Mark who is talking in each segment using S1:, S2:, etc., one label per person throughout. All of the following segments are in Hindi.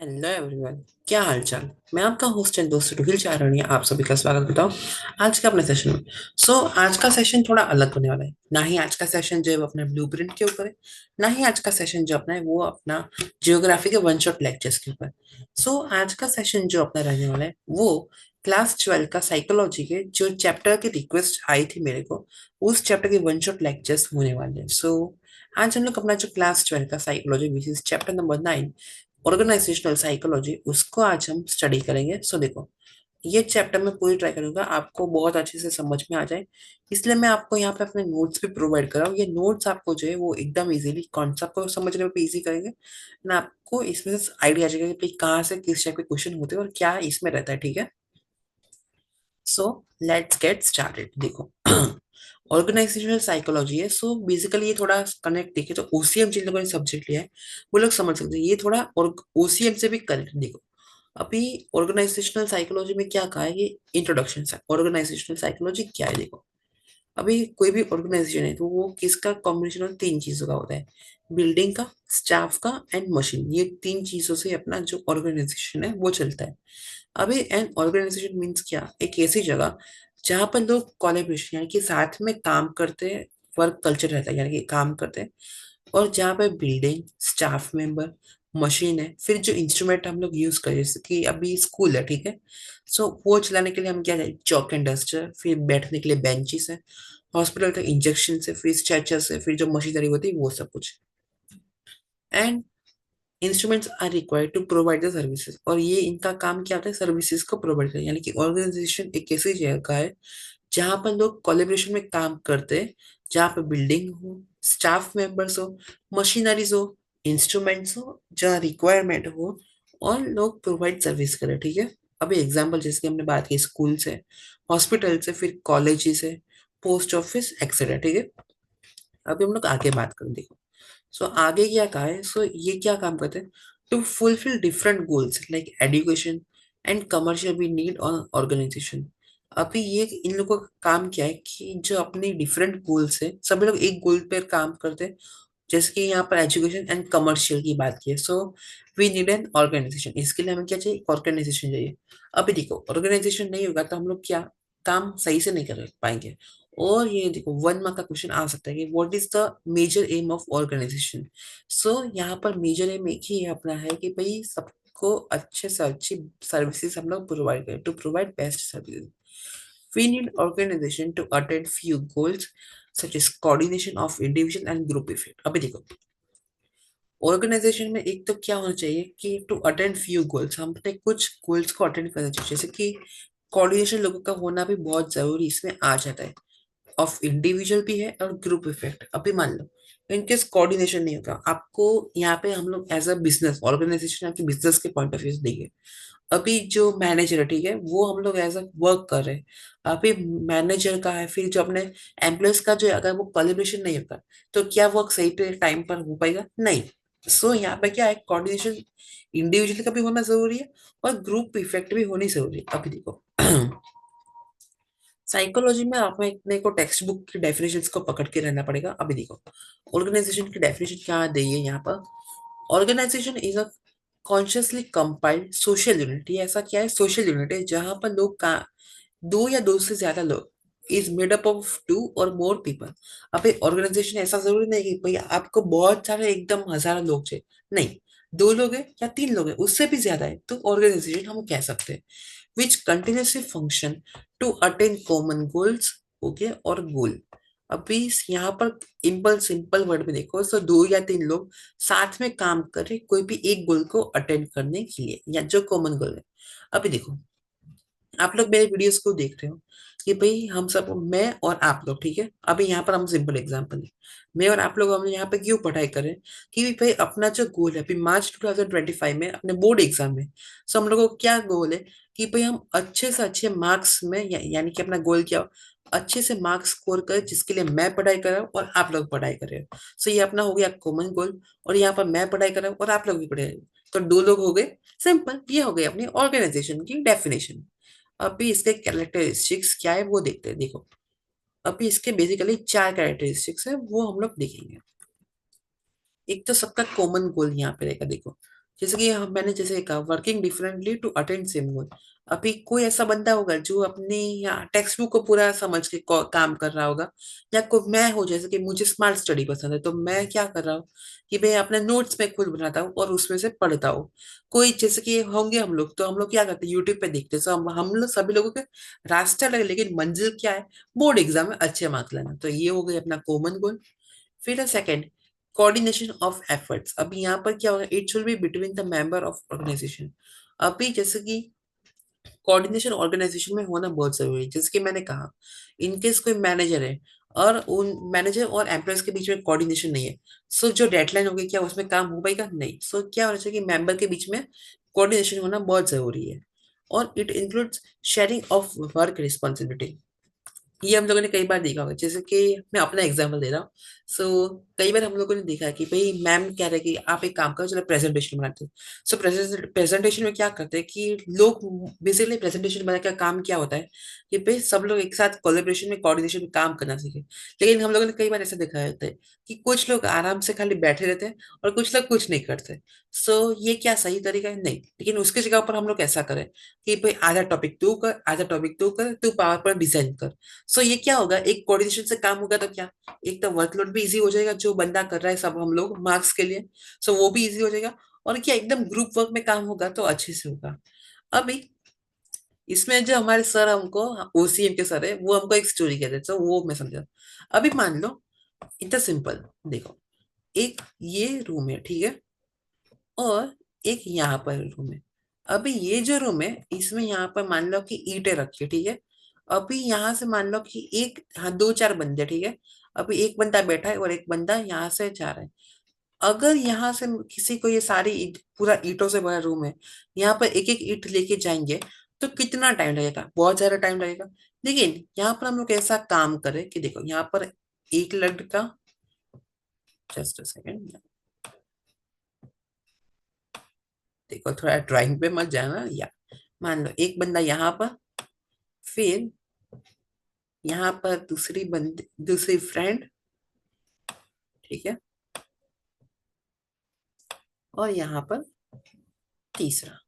S1: Hello everyone. क्या हाल चाल। मैं आपका होस्ट एंड दोस्त रुहिल चारणी आप सभी का स्वागत करता हूँ आज के अपने सेशन में। आज का सेशन थोड़ा अलग होने वाला है। ना ही आज का सेशन जो है वो अपने ब्लूप्रिंट के ऊपर है, ना ही आज का सेशन जो अपना है वो अपना जियोग्राफी के वन शॉट लेक्चर्स के ऊपर। आज का सेशन जो अपना रहने वाला है वो क्लास 12 का साइकोलॉजी के जो चैप्टर की रिक्वेस्ट आई थी मेरे को, उस चैप्टर के वन शॉट लेक्चर्स होने वाले हैं। आज हम लोग अपना जो क्लास 12 का psychology which is chapter number 9 organisational psychology उसको आज हम स्टडी करेंगे। देखो, ये चैप्टर मैं पूरी ट्राई करूंगा आपको बहुत अच्छे से समझ में आ जाए, इसलिए मैं आपको यहाँ पे अपने नोट्स भी प्रोवाइड कर रहा हूँ। ये नोट्स आपको जो है वो एकदम इजीली कॉन्सेप्ट को समझने में इजी करेंगे ना, आपको इसमें से आइडिया आ जाएगा कि भाई कहाँ से किस टाइप के क्वेश्चन होते हैं और क्या इसमें रहता है। ठीक है, सो लेट्स गेट स्टार्टेड। देखो, ऑर्गेनाइजेशनल साइकोलॉजी है। बेसिकली ये थोड़ा कनेक्ट देखिए तो ओसीएम जिन लोगों ने सब्जेक्ट लिया है वो लोग समझ सकते हैं, ये थोड़ा और ओसीएम से भी कनेक्ट। देखो, अभी ऑर्गेनाइजेशनल साइकोलॉजी में क्या कहा है, ये इंट्रोडक्शन है। ऑर्गेनाइजेशनल साइकोलॉजी क्या है, देखो, अभी कोई भी ऑर्गेनाइजेशन है तो वो किसका कॉम्बिनेशन ऑफ तीन चीजों का होता है, बिल्डिंग का, स्टाफ का एंड मशीन। ये तीन चीजों से अपना जो ऑर्गेनाइजेशन है वो चलता है। अभी एन ऑर्गेनाइजेशन मीन्स क्या, एक ऐसी जगह जहाँ पर लोग कोलैबोरेशन यानी कि साथ में काम करते हैं, वर्क कल्चर रहता है यानी कि काम करते हैं, और जहाँ पे बिल्डिंग, स्टाफ मेंबर, मशीन है, फिर जो इंस्ट्रूमेंट हम लोग यूज करें जैसे कि अभी स्कूल है, ठीक है। वो चलाने के लिए हम क्या है, चौक एंड डस्टर, फिर बैठने के लिए बेंचेस है, हॉस्पिटल का इंजेक्शन है, फिर स्ट्रेचर्स है, फिर जो मशीनरी होती है वो सब कुछ। And instruments are required to provide the services, और ये इनका काम क्या होता है, सर्विसेज को प्रोवाइड करना। यानी कि ऑर्गेनाइजेशन एक ऐसी जगह है जहाँ पर लोग कोलेब्रेशन में काम करते हैं, जहाँ पे बिल्डिंग हो, स्टाफ मेंबर्स हो, मशीनरीज हो, इंस्ट्रूमेंट्स हो, जहाँ रिक्वायरमेंट हो, और लोग प्रोवाइड सर्विस करें। ठीक है, अभी एग्जांपल जैसे कि हमने बात की स्कूल से, हॉस्पिटल से, फिर कॉलेज से, पोस्ट ऑफिस एक्सेट्रा। ठीक है, अभी हम लोग आगे बात करें। देखो, आगे क्या कहा है, ये क्या काम करते हैं, to fulfil different goals like education and commercial भी नीड ऑन ऑर्गेनाइजेशन। अभी ये इन लोगों का काम क्या है कि जो अपने डिफरेंट गोल्स है, सभी लोग एक गोल पर काम करते हैं। जैसे कि यहाँ पर एजुकेशन एंड कमर्शियल की बात की है, वी नीड एन ऑर्गेनाइजेशन। इसके लिए हमें क्या चाहिए, ऑर्गेनाइजेशन चाहिए। अभी देखो, ऑर्गेनाइजेशन नहीं होगा तो हम लोग क्या काम सही से नहीं कर पाएंगे। और ये देखो, 1 मार्क का क्वेश्चन आ सकता है कि what is the major aim of organisation. यहाँ पर मेजर एम एक ही अपना है कि भाई सबको अच्छे से अच्छी सर्विसेज हम लोग प्रोवाइड करें, to provide best services. We need organization to attain few goals such as coordination of individual and group effect। अभी देखो, ऑर्गेनाइजेशन में एक तो क्या होना चाहिए कि टू अटेंड फ्यू गोल्स, हम अपने कुछ गोल्स को अटेंड करना चाहिए। जैसे कि कोऑर्डिनेशन लोगों का होना भी बहुत जरूरी इसमें आ जाता है, ऑफ इंडिविजुअल भी है और ग्रुप इफेक्ट। अभी मान लो इनकेस कोऑर्डिनेशन नहीं होगा, आपको यहाँ पे हम लोग एज अ बिजनेस ऑर्गेनाइजेशन आपके बिजनेस के पॉइंट ऑफ व्यू से देखिए। अभी जो मैनेजर है, ठीक है, वो हम लोग एज अ वर्क कर रहे हैं। अभी मैनेजर का है, फिर जो अपने एम्प्लॉयज का जो है, अगर वो कोलिब्रेशन नहीं होगा तो क्या वर्क सही पे टाइम पर हो पाएगा, नहीं। यहाँ पे क्या है, कोऑर्डिनेशन इंडिविजुअल का भी होना जरूरी है और ग्रुप इफेक्ट भी होनी जरूरी है। अभी देखो, साइकोलॉजी में आप अपने को टेक्स्ट बुक की डेफिनेशंस को पकड़ के रहना पड़ेगा। अभी देखो, ऑर्गेनाइजेशन की डेफिनेशन क्या दी है यहाँ पर, organisation is a consciously compiled social unit. ये ऐसा क्या है, सोशल यूनिट है जहां पर लोग का दो या दो से ज्यादा लोग, is made up of two or more people. अब ऑर्गेनाइजेशन ऐसा जरूरी नहीं कि भाई आपको बहुत सारे एकदम हजारों लोग चाहिए, नहीं। दो लोग हैं या तीन लोग हैं, उससे भी ज्यादा है तो ऑर्गेनाइजेशन हम कह सकते हैं, which continuously function to attain common goals. Okay, और गोल, अभी यहाँ पर इम्पल सिंपल वर्ड में देखो, दो या तीन लोग साथ में काम करे कोई भी एक गोल को अटेंड करने के लिए, या जो कॉमन गोल है। अभी देखो, आप लोग मेरे वीडियोस को देख रहे हो कि भाई हम सब, मैं और आप लोग, ठीक है, अभी यहाँ पर हम सिंपल एग्जांपल है, मैं और आप लोग हम यहाँ पे क्यों पढ़ाई करें कि भाई अपना जो गोल है अभी मार्च 2025 में अपने बोर्ड एग्जाम में, हम लोगों को क्या गोल है कि भाई हम अच्छे से अच्छे मार्क्स में यानी कि अपना गोल क्या हो, अच्छे से मार्क्स स्कोर करें, जिसके लिए मैं पढ़ाई कर रहा हूँ और आप लोग पढ़ाई कर रहे हो। ये अपना हो गया कॉमन गोल, और यहाँ पर मैं पढ़ाई कर रहा हूँ और आप लोग भी पढ़ाई, तो दो लोग हो गए। सिंपल, ये हो गई अपनी ऑर्गेनाइजेशन की डेफिनेशन। अभी इसके कैरेक्टरिस्टिक्स क्या है वो देखते हैं। देखो, अभी इसके बेसिकली चार कैरेक्टरिस्टिक्स है वो हम लोग देखेंगे। एक तो सबका कॉमन गोल यहाँ पे रहेगा। देखो, जैसे कि मैंने जैसे कहा working differently to attend same goal. अभी कोई ऐसा बंदा होगा जो अपनी यहाँ टेक्स्ट बुक को पूरा समझ के काम कर रहा होगा, या कोई मैं हूँ जैसे कि मुझे स्मार्ट स्टडी पसंद है तो मैं क्या कर रहा हूँ कि मैं अपने नोट्स में खुद बनाता हूँ और उसमें से पढ़ता हूँ। कोई जैसे कि होंगे हम लोग, तो हम लोग क्या करते हैं यूट्यूब पे देखते हैं। तो हम लोग सभी लोगों के रास्ता अलग है, लेकिन मंजिल क्या है? बोर्ड एग्जाम में अच्छे मार्क्स लाना। तो ये हो गई अपना कॉमन गोल। फिर है सेकंड, कोऑर्डिनेशन ऑफ एफर्ट्स। अभी यहाँ पर क्या होगा, it should be between the member of organisation. अभी जैसे कि कोऑर्डिनेशन ऑर्गेनाइजेशन में होना बहुत जरूरी है। जैसे कि मैंने कहा, इनकेस कोई मैनेजर है और उन मैनेजर और एम्प्लॉयज के बीच में कोऑर्डिनेशन नहीं है, सो जो डेडलाइन होगी क्या उसमें काम हो पाएगा? नहीं। सो क्या होना चाहिए कि मेंबर के बीच में कोऑर्डिनेशन होना बहुत जरूरी है। और it includes sharing of work responsibility. ये हम लोगों ने कई बार देखा होगा। जैसे कि मैं अपना एग्जांपल दे रहा हूँ। सो कई बार हम लोगों ने देखा है कि भाई मैम कह रहे हैं कि आप एक काम करो, चलो प्रेजेंटेशन बनाते हैं। सो प्रेजेंटेशन में क्या करते हैं कि लोग बेसिकली प्रेजेंटेशन बनाने का काम क्या होता है कि भाई सब लोग एक साथ कोलेब्रेशन में कोऑर्डिनेशन में काम करना सीखे। लेकिन हम लोगों ने कई बार ऐसा देखा होता है कि कुछ लोग आराम से खाली बैठे रहते हैं और कुछ लोग कुछ नहीं करते। सो ये क्या सही तरीका है? नहीं। लेकिन उसकी जगह पर हम लोग ऐसा करें कि भाई आधा टॉपिक तू कर, आधा टॉपिक तू कर, तू पावर पॉइंट डिजाइन कर। सो ये क्या होगा, एक कोऑर्डिनेशन से काम होगा तो क्या, एक तो वर्कलोड भी इजी हो जाएगा, जो बंदा कर रहा है सब हम लोग मार्क्स के लिए, सो वो भी इजी हो जाएगा। और क्या एकदम ग्रुप वर्क में काम होगा तो अच्छे से होगा। अभी इसमें जो हमारे सर हमको, ओसीएम के सर है, वो हमको एक स्टोरी कहते हैं, तो वो मैं समझा। अभी मान लो, इतना सिंपल देखो, एक ये रूम है, ठीक है, और एक यहाँ पर रूम है। अभी ये जो रूम है, इसमें यहाँ पर मान लो कि ईंटें रखी है, ठीक है। अभी यहाँ से मान लो कि एक, हाँ, दो चार बंदे, ठीक है। अभी एक बंदा बैठा है और एक बंदा यहाँ से जा रहा है। अगर यहाँ से किसी को ये सारी पूरा ईंटों से भरा रूम है, यहाँ पर एक एक ईंट लेके जाएंगे तो कितना टाइम लगेगा? बहुत ज्यादा टाइम लगेगा। लेकिन यहाँ पर हम लोग ऐसा काम करें कि देखो यहाँ पर एक लड़का, जस्ट अ सेकेंड, देखो थोड़ा ड्राइंग पे मत जाना, या मान लो एक बंदा यहाँ पर, फिर यहाँ पर दूसरी बंदी, दूसरी फ्रेंड, ठीक है, और यहाँ पर तीसरा,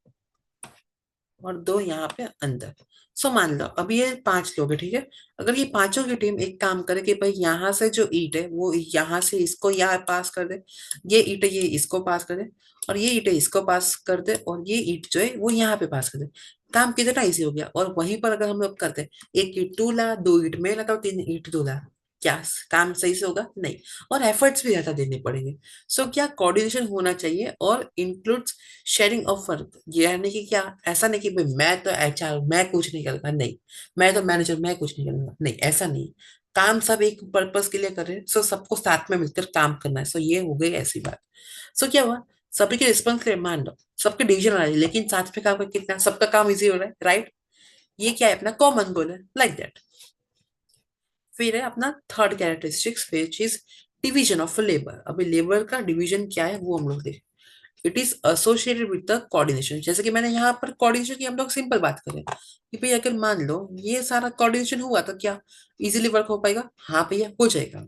S1: और दो यहाँ पे अंदर। सो मान लो अभी ये पांच लोग हैं, ठीक है। अगर ये पांचों की टीम एक काम करे कि भाई यहाँ से जो ईंट है वो यहाँ से इसको यहाँ पास कर दे, ये ईंट ये इसको पास कर दे, और ये ईंट इसको पास कर दे, और ये ईंट जो है वो यहाँ पे पास कर दे, काम कितना इजी हो गया। और वहीं पर अगर हम लोग करते हैं, एक ईंट तू ला, दो ईंट मैं लाता हूँ, तीन ईंट तू ला, क्या काम सही से होगा? नहीं। और एफर्ट्स भी ज्यादा देने पड़ेंगे। सो क्या कोऑर्डिनेशन होना चाहिए और इंक्लूड्स शेयरिंग ऑफ वर्क। ये यानी कि क्या, ऐसा नहीं कि भाई मैं तो एचआर मैं कुछ नहीं करूंगा, नहीं, मैं तो मैनेजर मैं कुछ नहीं करूंगा, नहीं, ऐसा नहीं। काम सब एक पर्पस के लिए कर रहे हैं, सो सबको साथ में मिलकर काम करना है। सो ये हो गई ऐसी बात। सो क्या हुआ, सभी के रिस्पॉन्स ले मान लो सबके डिसीजन आ रही है, लेकिन साथ में काम करके कितना सबका काम इजी हो रहा है, राइट? ये क्या है, अपना कॉमन गोल है, लाइक दैट। फिर है अपना third characteristics which is division of labour. अभी लेबर का डिवीजन क्या है वो हम लोग देखें। It is associated with the coordination. जैसे कि मैंने यहाँ पर कोऑर्डिनेशन की हम लोग सिंपल बात करें कि भाई अगर मान लो ये सारा कोऑर्डिनेशन हुआ तो क्या इजीली वर्क हो पाएगा? हाँ भैया, हो जाएगा।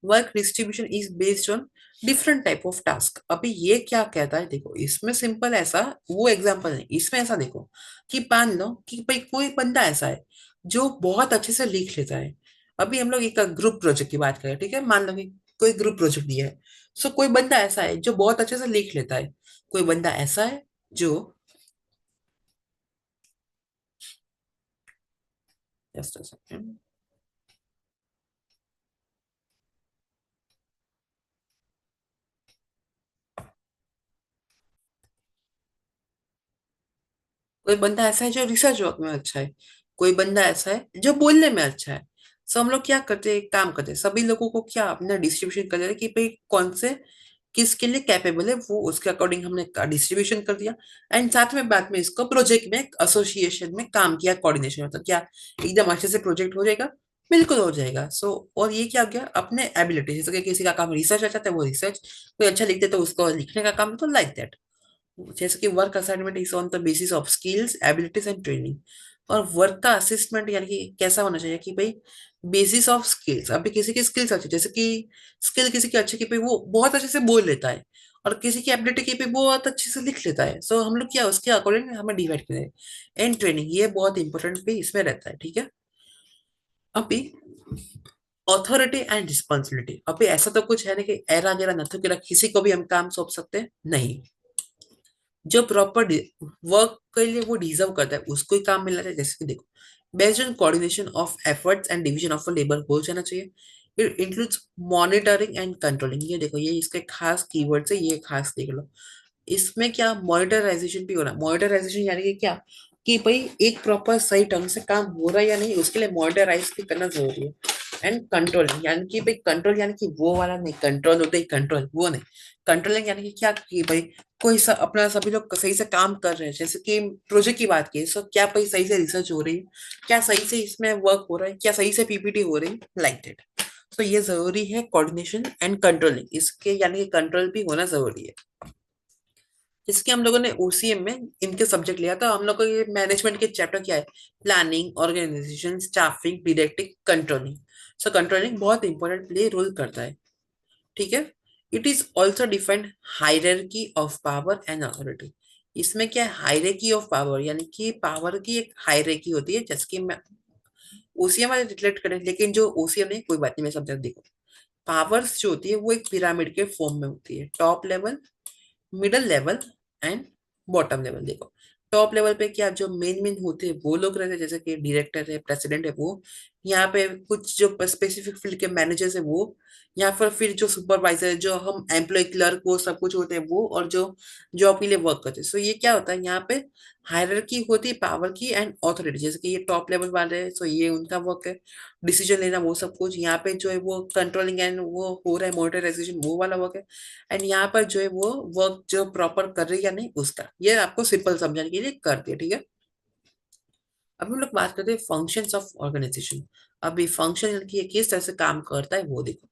S1: Work distribution is based on different type of task. अभी ये क्या कहता है, देखो इसमें सिंपल ऐसा, वो एग्जांपल नहीं, इसमें ऐसा देखो कि मान लो कि भाई कोई बंदा ऐसा है जो बहुत अच्छे से लिख लेता है। अभी हम लोग एक ग्रुप प्रोजेक्ट की बात करें, ठीक है, मान लो कि कोई ग्रुप प्रोजेक्ट दिया है। सो कोई बंदा ऐसा है जो बहुत अच्छे से लिख लेता है, कोई बंदा ऐसा है जो, जस्ट अ सेकंड, कोई बंदा ऐसा है जो रिसर्च वर्क में अच्छा है, कोई बंदा ऐसा है जो बोलने में अच्छा है। सो हम लोग क्या करते हैं, एक काम करते हैं, सभी लोगों को क्या अपना डिस्ट्रीब्यूशन कर देते हैं कि भाई कौन से किसके लिए कैपेबल है, वो उसके अकॉर्डिंग हमने डिस्ट्रीब्यूशन कर दिया। एंड साथ में बाद में इसको प्रोजेक्ट में एसोसिएशन में काम किया, कोऑर्डिनेशन में, तो क्या एकदम अच्छे से प्रोजेक्ट हो जाएगा? बिल्कुल हो जाएगा। सो और ये क्या हो गया, अपने एबिलिटी, जैसे कि किसी का काम रिसर्च अच्छा था वो रिसर्च, कोई अच्छा लिखते तो उसको लिखने का काम, तो लाइक दैट। जैसे कि work assignment is on the basis of skills abilities and training. और वर्क का असेसमेंट यानी कि कैसा होना चाहिए कि भाई बेसिस ऑफ स्किल्स। अभी किसी की स्किल्स अच्छी, जैसे कि स्किल किसी की अच्छी कि भाई वो बहुत अच्छे से बोल लेता है, और किसी की एबिलिटी की भी बहुत अच्छे से लिख लेता है। सो हम लोग क्या उसके अकॉर्डिंग हमें डिवाइड करें। एंड ट्रेनिंग ये बहुत इंपॉर्टेंट भी इसमें रहता है, ठीक है। अभी अथॉरिटी एंड रिस्पॉन्सिबिलिटी, अभी ऐसा तो कुछ है नहीं कि एरा गेरा नथु केरा किसी को भी हम काम सौंप सकते हैं, नहीं। जो प्रॉपर वर्क के लिए वो डिजर्व करता है उसको ही काम मिलना चाहिए। जैसे कि देखो, based on coordination of efforts and division of labour हो जाना चाहिए। It includes monitoring and controlling, ये देखो ये इसके खास कीवर्ड्स है, ये खास देख लो। इसमें क्या मॉनिटराइजेशन भी हो रहा है। मॉनिटराइजेशन यानी कि क्या, कि भाई एक प्रॉपर सही ढंग से काम हो रहा है या नहीं, उसके लिए मॉनिटराइज भी करना जरूरी है। एंड कंट्रोलिंग यानी कि भाई कंट्रोल यानी कि वो वाला नहीं, कंट्रोल होते ही कंट्रोल वो नहीं। कंट्रोलिंग यानी कि क्या, कि भाई कोई अपना सभी लोग सही से काम कर रहे हैं। जैसे कि प्रोजेक्ट की बात की, सो क्या भाई सही से रिसर्च हो रही है, क्या सही से इसमें वर्क हो रहा है, क्या सही से पीपीटी हो रही है, लाइक दैट। तो ये जरूरी है कोऑर्डिनेशन एंड कंट्रोलिंग, इसके यानी कि कंट्रोल भी होना जरूरी है। इसके हम लोगों ने ओसीएम में इनके सब्जेक्ट लिया था। हम लोग को ये मैनेजमेंट के चैप्टर क्या है, planning, organisation, staffing, directing, controlling. So controlling बहुत इंपॉर्टेंट प्ले रोल करता है, ठीक है। It is also defined hierarchy of power and authority. इसमें क्या है, हायरार्की ऑफ पावर यानी कि पावर की एक हायरार्की होती है। जैसे कि मैं ओसीएम वाले रिलेट करें, लेकिन जो ओसीएम नहीं, कोई बात नहीं, मैं समझा। देखो, पावर्स जो होती है वो एक पिरामिड के फॉर्म में होती है, top level, middle level and bottom level. देखो, टॉप लेवल पे क्या जो मेन मेन होते हैं वो लोग रहते हैं, जैसे कि डायरेक्टर है, प्रेसिडेंट है, वो। यहाँ पे कुछ जो स्पेसिफिक फील्ड के मैनेजर्स है वो। यहाँ पर फिर जो सुपरवाइजर है, जो हम एम्प्लॉय क्लर्क वो सब कुछ होते हैं वो, और जो जॉब के लिए वर्क करते हैं। सो ये क्या होता है, यहाँ पे हायरार्की होती है पावर की एंड ऑथोरिटी। जैसे कि ये टॉप लेवल वाले हैं, सो ये उनका वर्क है डिसीजन लेना, वो सब कुछ। यहाँ पे जो है वो कंट्रोलिंग एंड वो हो रहा है मॉनिटराइजेशन, वो वाला वर्क है। एंड यहाँ पर जो है वो वर्क जो प्रॉपर कर रही है या नहीं उसका, ये आपको सिंपल समझाने के लिए कर दिया, ठीक है। अब हम लोग बात करते हैं फंक्शंस ऑफ ऑर्गेनाइजेशन। अभी फंक्शन की किस तरह से काम करता है वो देखो।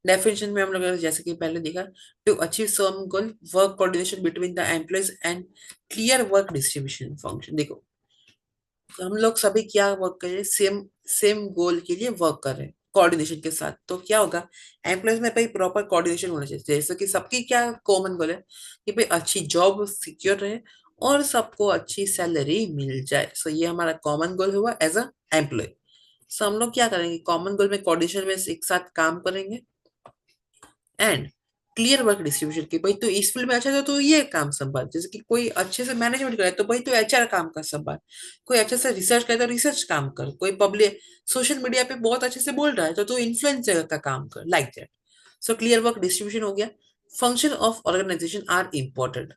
S1: डेफिनेशन में हम लोग जैसे कि पहले देखा, to achieve some goal, work coordination between the employees and clear work distribution function. देखो, हम लोग सभी क्या वर्क कर रहे हैं, सेम सेम गोल के लिए वर्क कर रहे हैं कोऑर्डिनेशन के साथ। तो क्या होगा, एम्प्लॉयज में भाई प्रॉपर कोऑर्डिनेशन होना चाहिए। जैसे कि सबकी क्या कॉमन गोल है, कि भाई अच्छी जॉब सिक्योर रहे और सबको अच्छी सैलरी मिल जाए। सो ये हमारा कॉमन गोल हुआ एज अ एम्प्लॉय। सो हम लोग क्या करेंगे, कॉमन गोल में कोऑर्डिनेशन में एक साथ काम करेंगे। एंड क्लियर वर्क डिस्ट्रीब्यूशन की, भाई तो इस फील्ड में अच्छा है तो ये काम संभाल। जैसे कि कोई अच्छे से मैनेजमेंट करे तो भाई तो एचआर काम का संभाल। कोई अच्छे से रिसर्च करे तो रिसर्च काम कर। कोई पब्लिक सोशल मीडिया पे बहुत अच्छे से बोल रहा है तो तू इन्फ्लुएंसर का काम कर, like that. So clear work distribution हो गया। Function of organisation are important,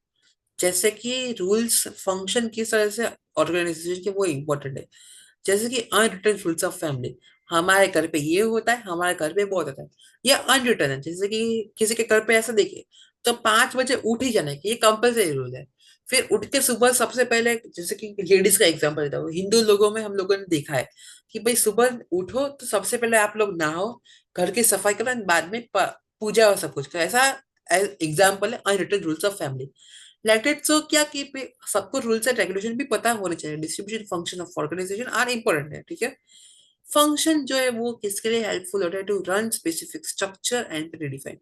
S1: जैसे कि रूल्स फंक्शन किस तरह से ऑर्गेनाइजेशन के वो इम्पोर्टेंट है। जैसे कि अनरिटन रूल्स ऑफ फैमिली, हमारे घर पे ये होता है, हमारे घर पे बहुत होता है, ये अनरिटन है। जैसे कि किसी के घर पे ऐसा देखिए, तो 5 बजे उठ ही जाना है, ये कंपल्सरी रूल है। फिर उठ के सुबह सबसे पहले, जैसे कि लेडीज का एग्जांपल देता हूँ, हिंदू लोगों में हम लोगों ने देखा है कि भाई सुबह उठो तो सबसे पहले आप लोग नहाओ, घर की सफाई करो and बाद में पूजा और सब कुछ करो। ऐसा एग्जाम्पल है unwritten rules of family. Like it, so क्या कि सबको रूल्स एंड रेगुलेशन भी पता होने चाहिए। Distribution function of organisation are important है, ठीक है। फंक्शन जो है वो किसके लिए हेल्पफुल होता है, to run specific structure and predefine.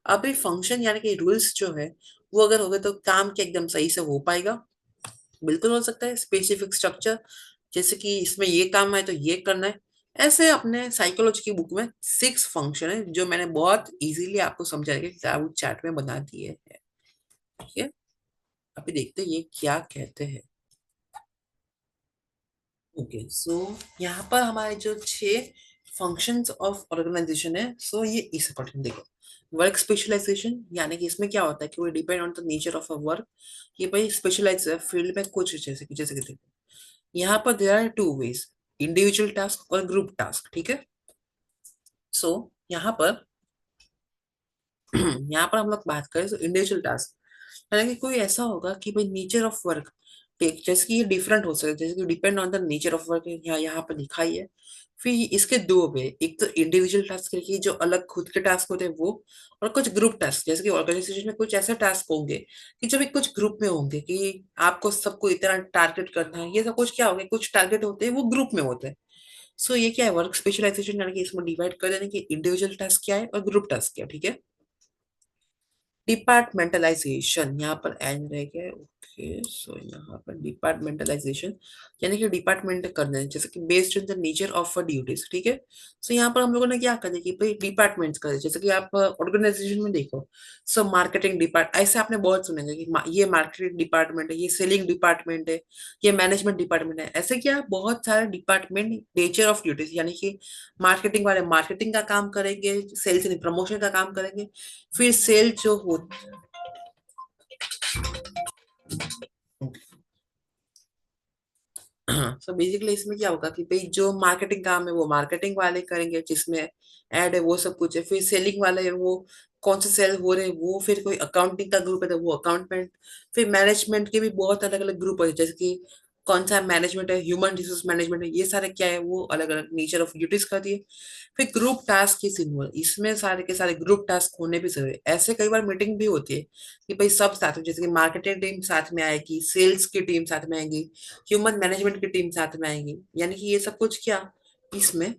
S1: अभी फंक्शन यानी कि रूल्स जो है वो अगर हो गए तो काम के एकदम सही से हो पाएगा, बिल्कुल हो सकता है। स्पेसिफिक स्ट्रक्चर, जैसे कि इसमें ये काम है तो ये करना है। ऐसे अपने साइकोलॉजी की बुक में 6 फंक्शन है जो मैंने बहुत इजीली आपको समझा के क्लाउड चैट में बना दिए हैं, ठीक है। अभी देखते हैं ये क्या कहते हैं। ओके, सो यहाँ पर हमारे जो 6 फंक्शंस ऑफ ऑर्गेनाइजेशन है, सो ये इस अकॉर्डिंग देखो। वर्क स्पेशलाइजेशन यानी कि इसमें क्या होता है कि वो depend on the nature of a work, कि भाई स्पेशलाइज फील्ड में कुछ जैसे कि देखो, यहाँ पर there are 2 ways, individual task और ग्रुप टास्क, ठीक है। सो यहाँ पर यहाँ पर हम लोग बात करें तो इंडिविजुअल टास्क, हालांकि कोई ऐसा होगा कि भाई नेचर ऑफ वर्क, जैसे कि ये डिफरेंट हो सकता है। जैसे कि depend on the nature of work, यहाँ पर लिखा ही है। फिर इसके 2 वे, एक तो इंडिविजुअल टास्क की जो अलग खुद के टास्क होते हैं वो, और कुछ ग्रुप टास्क, जैसे कि ऑर्गेनाइजेशन में कुछ ऐसे टास्क होंगे कि जो भी कुछ ग्रुप में होंगे, कि आपको सबको इतना टारगेट करना है, ये सब कुछ क्या होगा, कुछ टारगेट होते हैं वो ग्रुप में होते हैं। सो ये क्या है, वर्क स्पेशलाइजेशन यानी कि इसमें डिवाइड कर देने की इंडिविजुअल टास्क क्या है और ग्रुप टास्क क्या है, ठीक है। डिपार्टमेंटलाइजेशन यहाँ पर एंड रह गया। ओके, सो यहाँ पर डिपार्टमेंटलाइजेशन यानी कि डिपार्टमेंट करना है, जैसे कि based on the nature of duties, ठीक है। सो यहाँ पर हम लोगों ने क्या करना है कि भाई डिपार्टमेंट्स कर, जैसे कि आप ऑर्गेनाइजेशन में देखो। सो मार्केटिंग डिपार्ट, ऐसे आपने बहुत सुनेंगे कि ये मार्केटिंग डिपार्टमेंट है, ये सेलिंग डिपार्टमेंट है, ये मैनेजमेंट डिपार्टमेंट है। ऐसे क्या बहुत सारे डिपार्टमेंट, नेचर ऑफ ड्यूटीज, यानी कि मार्केटिंग वाले मार्केटिंग का काम करेंगे, सेल्स यानी प्रमोशन का काम करेंगे, फिर सेल जो हो। सो बेसिकली इसमें क्या होगा कि भाई जो मार्केटिंग काम है वो मार्केटिंग वाले करेंगे, जिसमें ऐड है वो सब कुछ है। फिर सेलिंग वाले है वो कौन से सेल हो रहे हैं वो, फिर कोई अकाउंटिंग का ग्रुप है तो वो अकाउंटमेंट। फिर मैनेजमेंट के भी बहुत अलग अलग ग्रुप है, जैसे कि कौन सा मैनेजमेंट है, ह्यूमन रिसोर्स मैनेजमेंट है, ये सारे क्या है वो अलग अलग नेचर ऑफ ड्यूटीज करती है। फिर ग्रुप टास्क की इन्वॉल्व, इसमें सारे के सारे ग्रुप टास्क होने भी जरूरी है। ऐसे कई बार मीटिंग भी होती है कि भाई सब साथ में, जैसे कि मार्केटिंग टीम साथ में आएगी, सेल्स की टीम साथ में आएगी, ह्यूमन मैनेजमेंट की टीम साथ में आएगी, यानी कि ये सब कुछ क्या इसमें।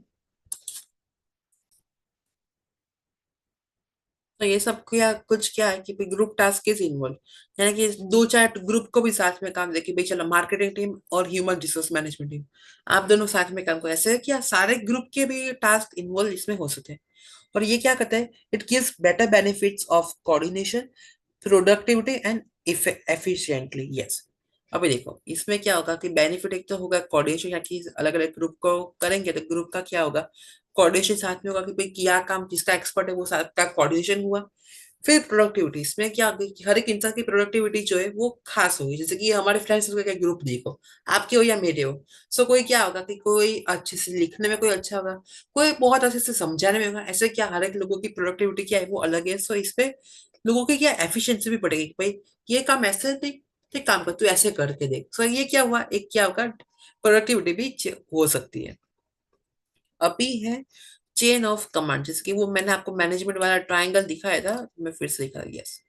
S1: तो ये सब क्या कुछ क्या है कि भाई ग्रुप टास्क इज इन्वॉल्व, यानी कि दो चार ग्रुप को भी साथ में काम दे कि भाई चलो मार्केटिंग टीम और ह्यूमन रिसोर्स मैनेजमेंट टीम, आप दोनों साथ में काम करो। ऐसे क्या सारे ग्रुप के भी टास्क इन्वॉल्व इसमें हो सकते हैं। और ये क्या करता है, it gives better benefits of coordination, productivity and efficiently, yes. अभी देखो इसमें क्या होगा कि बेनिफिट एक तो होगा कोऑर्डिनेशन, या कि अलग अलग ग्रुप को करेंगे तो ग्रुप का क्या होगा, कोऑर्डिनेशन साथ में होगा कि भाई क्या काम जिसका एक्सपर्ट है वो साथ का कोऑर्डिनेशन हुआ। फिर प्रोडक्टिविटी, इसमें क्या होगी कि हर एक इंसान की प्रोडक्टिविटी जो है वो खास होगी, जैसे कि हमारे फ्रेंड्स का ग्रुप देखो, आपके हो या मेरे हो। सो कोई क्या होगा कि कोई अच्छे से लिखने में कोई अच्छा होगा, कोई बहुत अच्छे से समझाने में होगा। ऐसे क्या हर एक लोगों की प्रोडक्टिविटी क्या है वो अलग है। सो इस पे लोगों की क्या एफिशिएंसी भी बढ़ेगी कि भाई ये काम ऐसे देख, ठीक काम कर तू ऐसे करके देख। सो ये क्या हुआ, एक क्या होगा प्रोडक्टिविटी भी हो सकती है। अभी है चेन ऑफ कमांड, जैसे कि वो मैंने आपको मैनेजमेंट वाला ट्रायंगल दिखाया था, मैं फिर से दिखा, yes.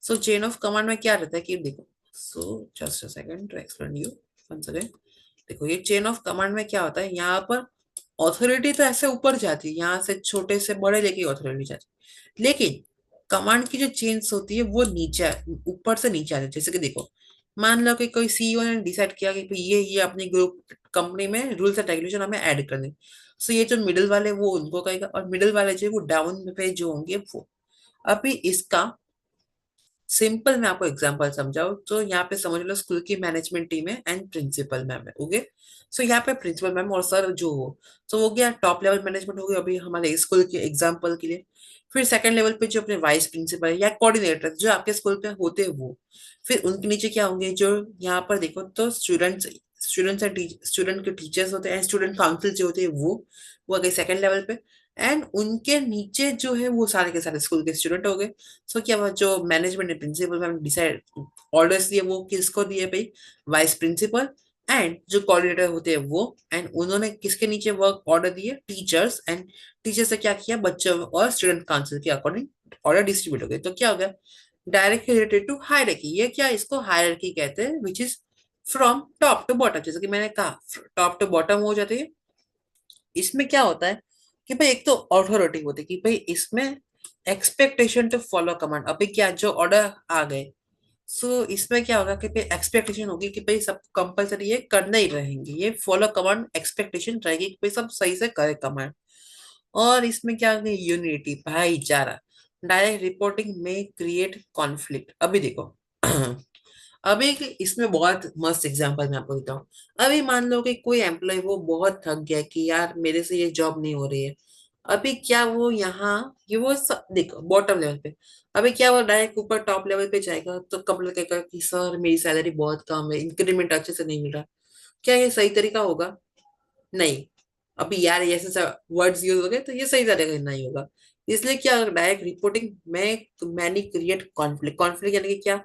S1: So chain of command में क्या रहता है कि देखो, so just a second to explain you once again. देखो ये चेन ऑफ कमांड में क्या होता है, यहाँ पर ऑथोरिटी तो ऐसे ऊपर जाती है, यहाँ से छोटे से बड़े लेके ऑथोरिटी जाती है, लेकिन कमांड की जो चेन्स होती है वो नीचे, ऊपर से नीचे आती है। जैसे कि देखो, मान लो कि कोई सीईओ ने डिसाइड किया कि भाई ये अपनी ग्रुप कंपनी में रूल्स एंड रेगुलेशन हमें ऐड करने। सो ये जो मिडिल वाले वो उनको कहेगा, और मिडिल वाले जो है वो डाउन पे जो होंगे वो। अभी इसका सिंपल मैं आपको एग्जांपल समझाऊं तो यहाँ पे समझ लो स्कूल की मैनेजमेंट टीम है एंड प्रिंसिपल मैम है, ओके। सो यहाँ पे प्रिंसिपल मैम और सर जो हो, तो वो गया टॉप लेवल मैनेजमेंट हो गया अभी हमारे स्कूल के एग्जाम्पल के लिए। फिर सेकंड लेवल पे जो अपने वाइस प्रिंसिपल या कोऑर्डिनेटर जो आपके स्कूल पे होते हैं वो। फिर उनके नीचे क्या होंगे, जो यहाँ पर देखो तो स्टूडेंट्स, स्टूडेंट के टीचर्स होते हैं, स्टूडेंट काउंसिल जो होते हैं वो गए सेकंड लेवल पे। एंड उनके नीचे जो है वो सारे के सारे स्कूल के स्टूडेंट हो गए। सो क्या हुआ, जो मैनेजमेंट ने प्रिंसिपल मैम डिसाइड ऑर्डर्स दिए वो किसको दिए भाई, वाइस प्रिंसिपल एंड जो कोऑर्डिनेटर होते हैं वो। एंड उन्होंने किसके नीचे वर्क ऑर्डर दिए, टीचर्स, एंड टीचर्स से क्या किया, बच्चों और स्टूडेंट काउंसिल के अकॉर्डिंग ऑर्डर डिस्ट्रीब्यूट हो गए। तो क्या हो गया, डायरेक्टली रिलेटेड टू हायरार्की, ये क्या इसको हायरार्की कहते हैं, which is from top to bottom, जैसे कि मैंने कहा टॉप टू बॉटम हो जाती है। इसमें क्या होता है कि भाई एक तो अथॉरिटी होती है कि भाई इसमें एक्सपेक्टेशन टू फॉलो कमांड, अभी क्या जो ऑर्डर आ गए। सो इसमें क्या होगा कि भाई एक्सपेक्टेशन होगी कि भाई सब कंपलसरी ये करना ही रहेंगे, ये फॉलो कमांड एक्सपेक्टेशन रहेगी कि भाई सब सही से करे कमांड। और इसमें क्या होगा, यूनिटी भाईचारा, डायरेक्ट रिपोर्टिंग में क्रिएट कॉन्फ्लिक्ट। अभी देखो अभी इसमें बहुत मस्त एग्जांपल मैं आपको देता हूँ। अभी मान लो कि कोई एम्प्लॉय वो बहुत थक गया कि यार मेरे से ये जॉब नहीं हो रही है। अभी क्या वो यहाँ, ये वो देखो बॉटम लेवल पे, अभी क्या वो डायरेक्ट ऊपर टॉप लेवल पे जाएगा तो कंप्लेन कहेगा कि सर मेरी सैलरी बहुत कम है, इंक्रीमेंट अच्छे से नहीं मिल रहा। क्या ये सही तरीका होगा, नहीं। अभी यार ये ऐसे वर्ड्स यूज हो गए तो ये सही तरीका नहीं होगा। इसलिए क्या डायरेक्ट रिपोर्टिंग में मैनी क्रिएट कॉन्फ्लिक्ट, कॉन्फ्लिक्ट यानी कि क्या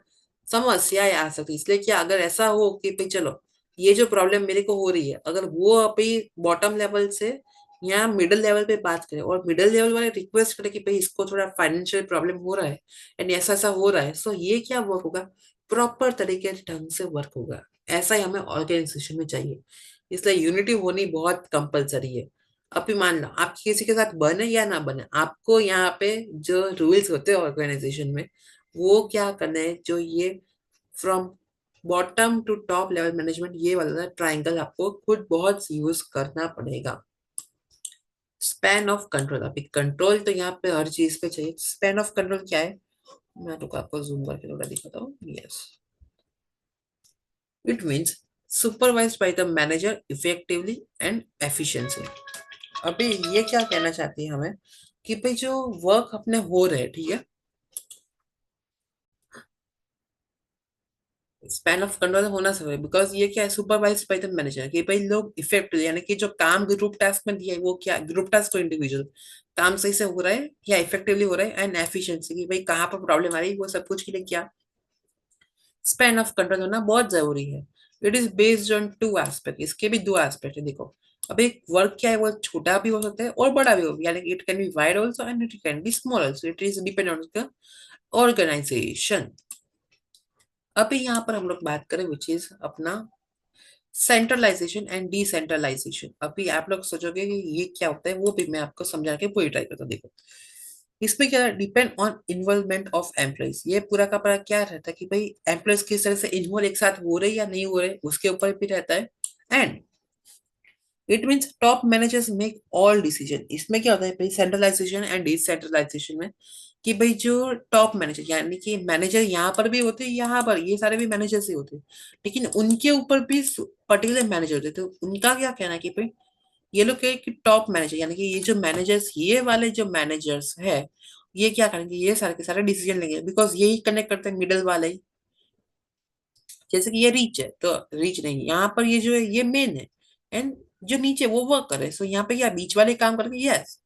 S1: समस्याएं आ सकती है। इसलिए क्या अगर ऐसा हो कि भाई चलो ये जो प्रॉब्लम मेरे को हो रही है, अगर वो अभी बॉटम लेवल से यहाँ मिडिल लेवल पे बात करें और मिडिल लेवल वाले रिक्वेस्ट करें कि भाई इसको थोड़ा फाइनेंशियल प्रॉब्लम हो रहा है एंड ऐसा ऐसा हो रहा है, सो ये क्या वर्क होगा, प्रॉपर तरीके से ढंग से वर्क होगा। ऐसा ही हमें ऑर्गेनाइजेशन में चाहिए। इसलिए यूनिटी होनी बहुत कंपलसरी है। अभी मान लो आप किसी के साथ बने या ना बने, आपको यहाँ पे जो रूल्स होते हैं ऑर्गेनाइजेशन में वो क्या करना है, जो ये from bottom to top level management, ये वाला ट्राइंगल आपको खुद बहुत यूज करना पड़ेगा। स्पैन ऑफ कंट्रोल, अभी कंट्रोल तो यहाँ पे हर चीज पे चाहिए। स्पैन ऑफ कंट्रोल क्या है, मैं तो आपको जूम करके थोड़ा दिखाता हूँ। Yes, it means supervised by the manager effectively and efficiently. अभी ये क्या कहना चाहती है हमें, कि भाई जो वर्क अपने हो रहे हैं, ठीक है, स्पैन ऑफ कंट्रोल होना चाहिए, बिकॉज ये क्या है, सुपरवाइज बाय द मैनेजर, कि भाई लोग इफेक्टिव, यानी कि जो काम ग्रुप टास्क में दिया है वो क्या, ग्रुप टास्क को इंडिविजुअल काम सही से हो रहा है या इफेक्टिवली हो रहा है, एंड एफिशिएंसी, कि भाई कहाँ पर प्रॉब्लम आ रही है, वो सब कुछ के लिए क्या स्पैन ऑफ कंट्रोल होना बहुत जरूरी है। It is based on to aspect, इसके भी दो एस्पेक्ट है, देखो। अब एक वर्क क्या है, वो छोटा भी हो सकता है और बड़ा भी हो, यानी it can be wide also and it can be small also, it is depend on the organisation. अभी यहाँ पर हम लोग बात करें विच इज अपना सेंट्रलाइजेशन एंड डिसेंट्रलाइजेशन। अभी आप लोग सोचोगे कि ये क्या होता है, वो भी मैं आपको समझा के पूरी ट्राई करता हूँ। देखो, इसमें क्या depend on involvement of employees, ये पूरा का पूरा क्या रहता है कि भाई एम्प्लॉइज किस तरह से इन्वॉल्व एक साथ हो रहे या नहीं हो रहे, उसके ऊपर भी रहता है। And it means top managers make all decision. इसमें क्या होता है भाई, सेंट्रलाइजेशन एंड डिसेंट्रलाइजेशन में, कि भाई जो टॉप मैनेजर, यानी कि मैनेजर यहाँ पर भी होते हैं, यहाँ पर ये सारे भी मैनेजर्स ही होते हैं, लेकिन उनके ऊपर भी पर्टिकुलर मैनेजर होते हैं, तो उनका क्या कहना है कि भाई ये लोग क्या है कि टॉप मैनेजर, यानी कि ये जो मैनेजर्स, ये वाले जो मैनेजर्स है, ये क्या करेंगे, ये सारे के सारे डिसीजन लेंगे, बिकॉज यही कनेक्ट करते हैं मिडल वाले ही। जैसे कि ये रीच है, तो रीच नहीं, यहाँ पर ये जो है ये मेन है, एंड जो नीचे वो वर्क करे, सो यहाँ पे क्या बीच वाले काम करेंगे, yes.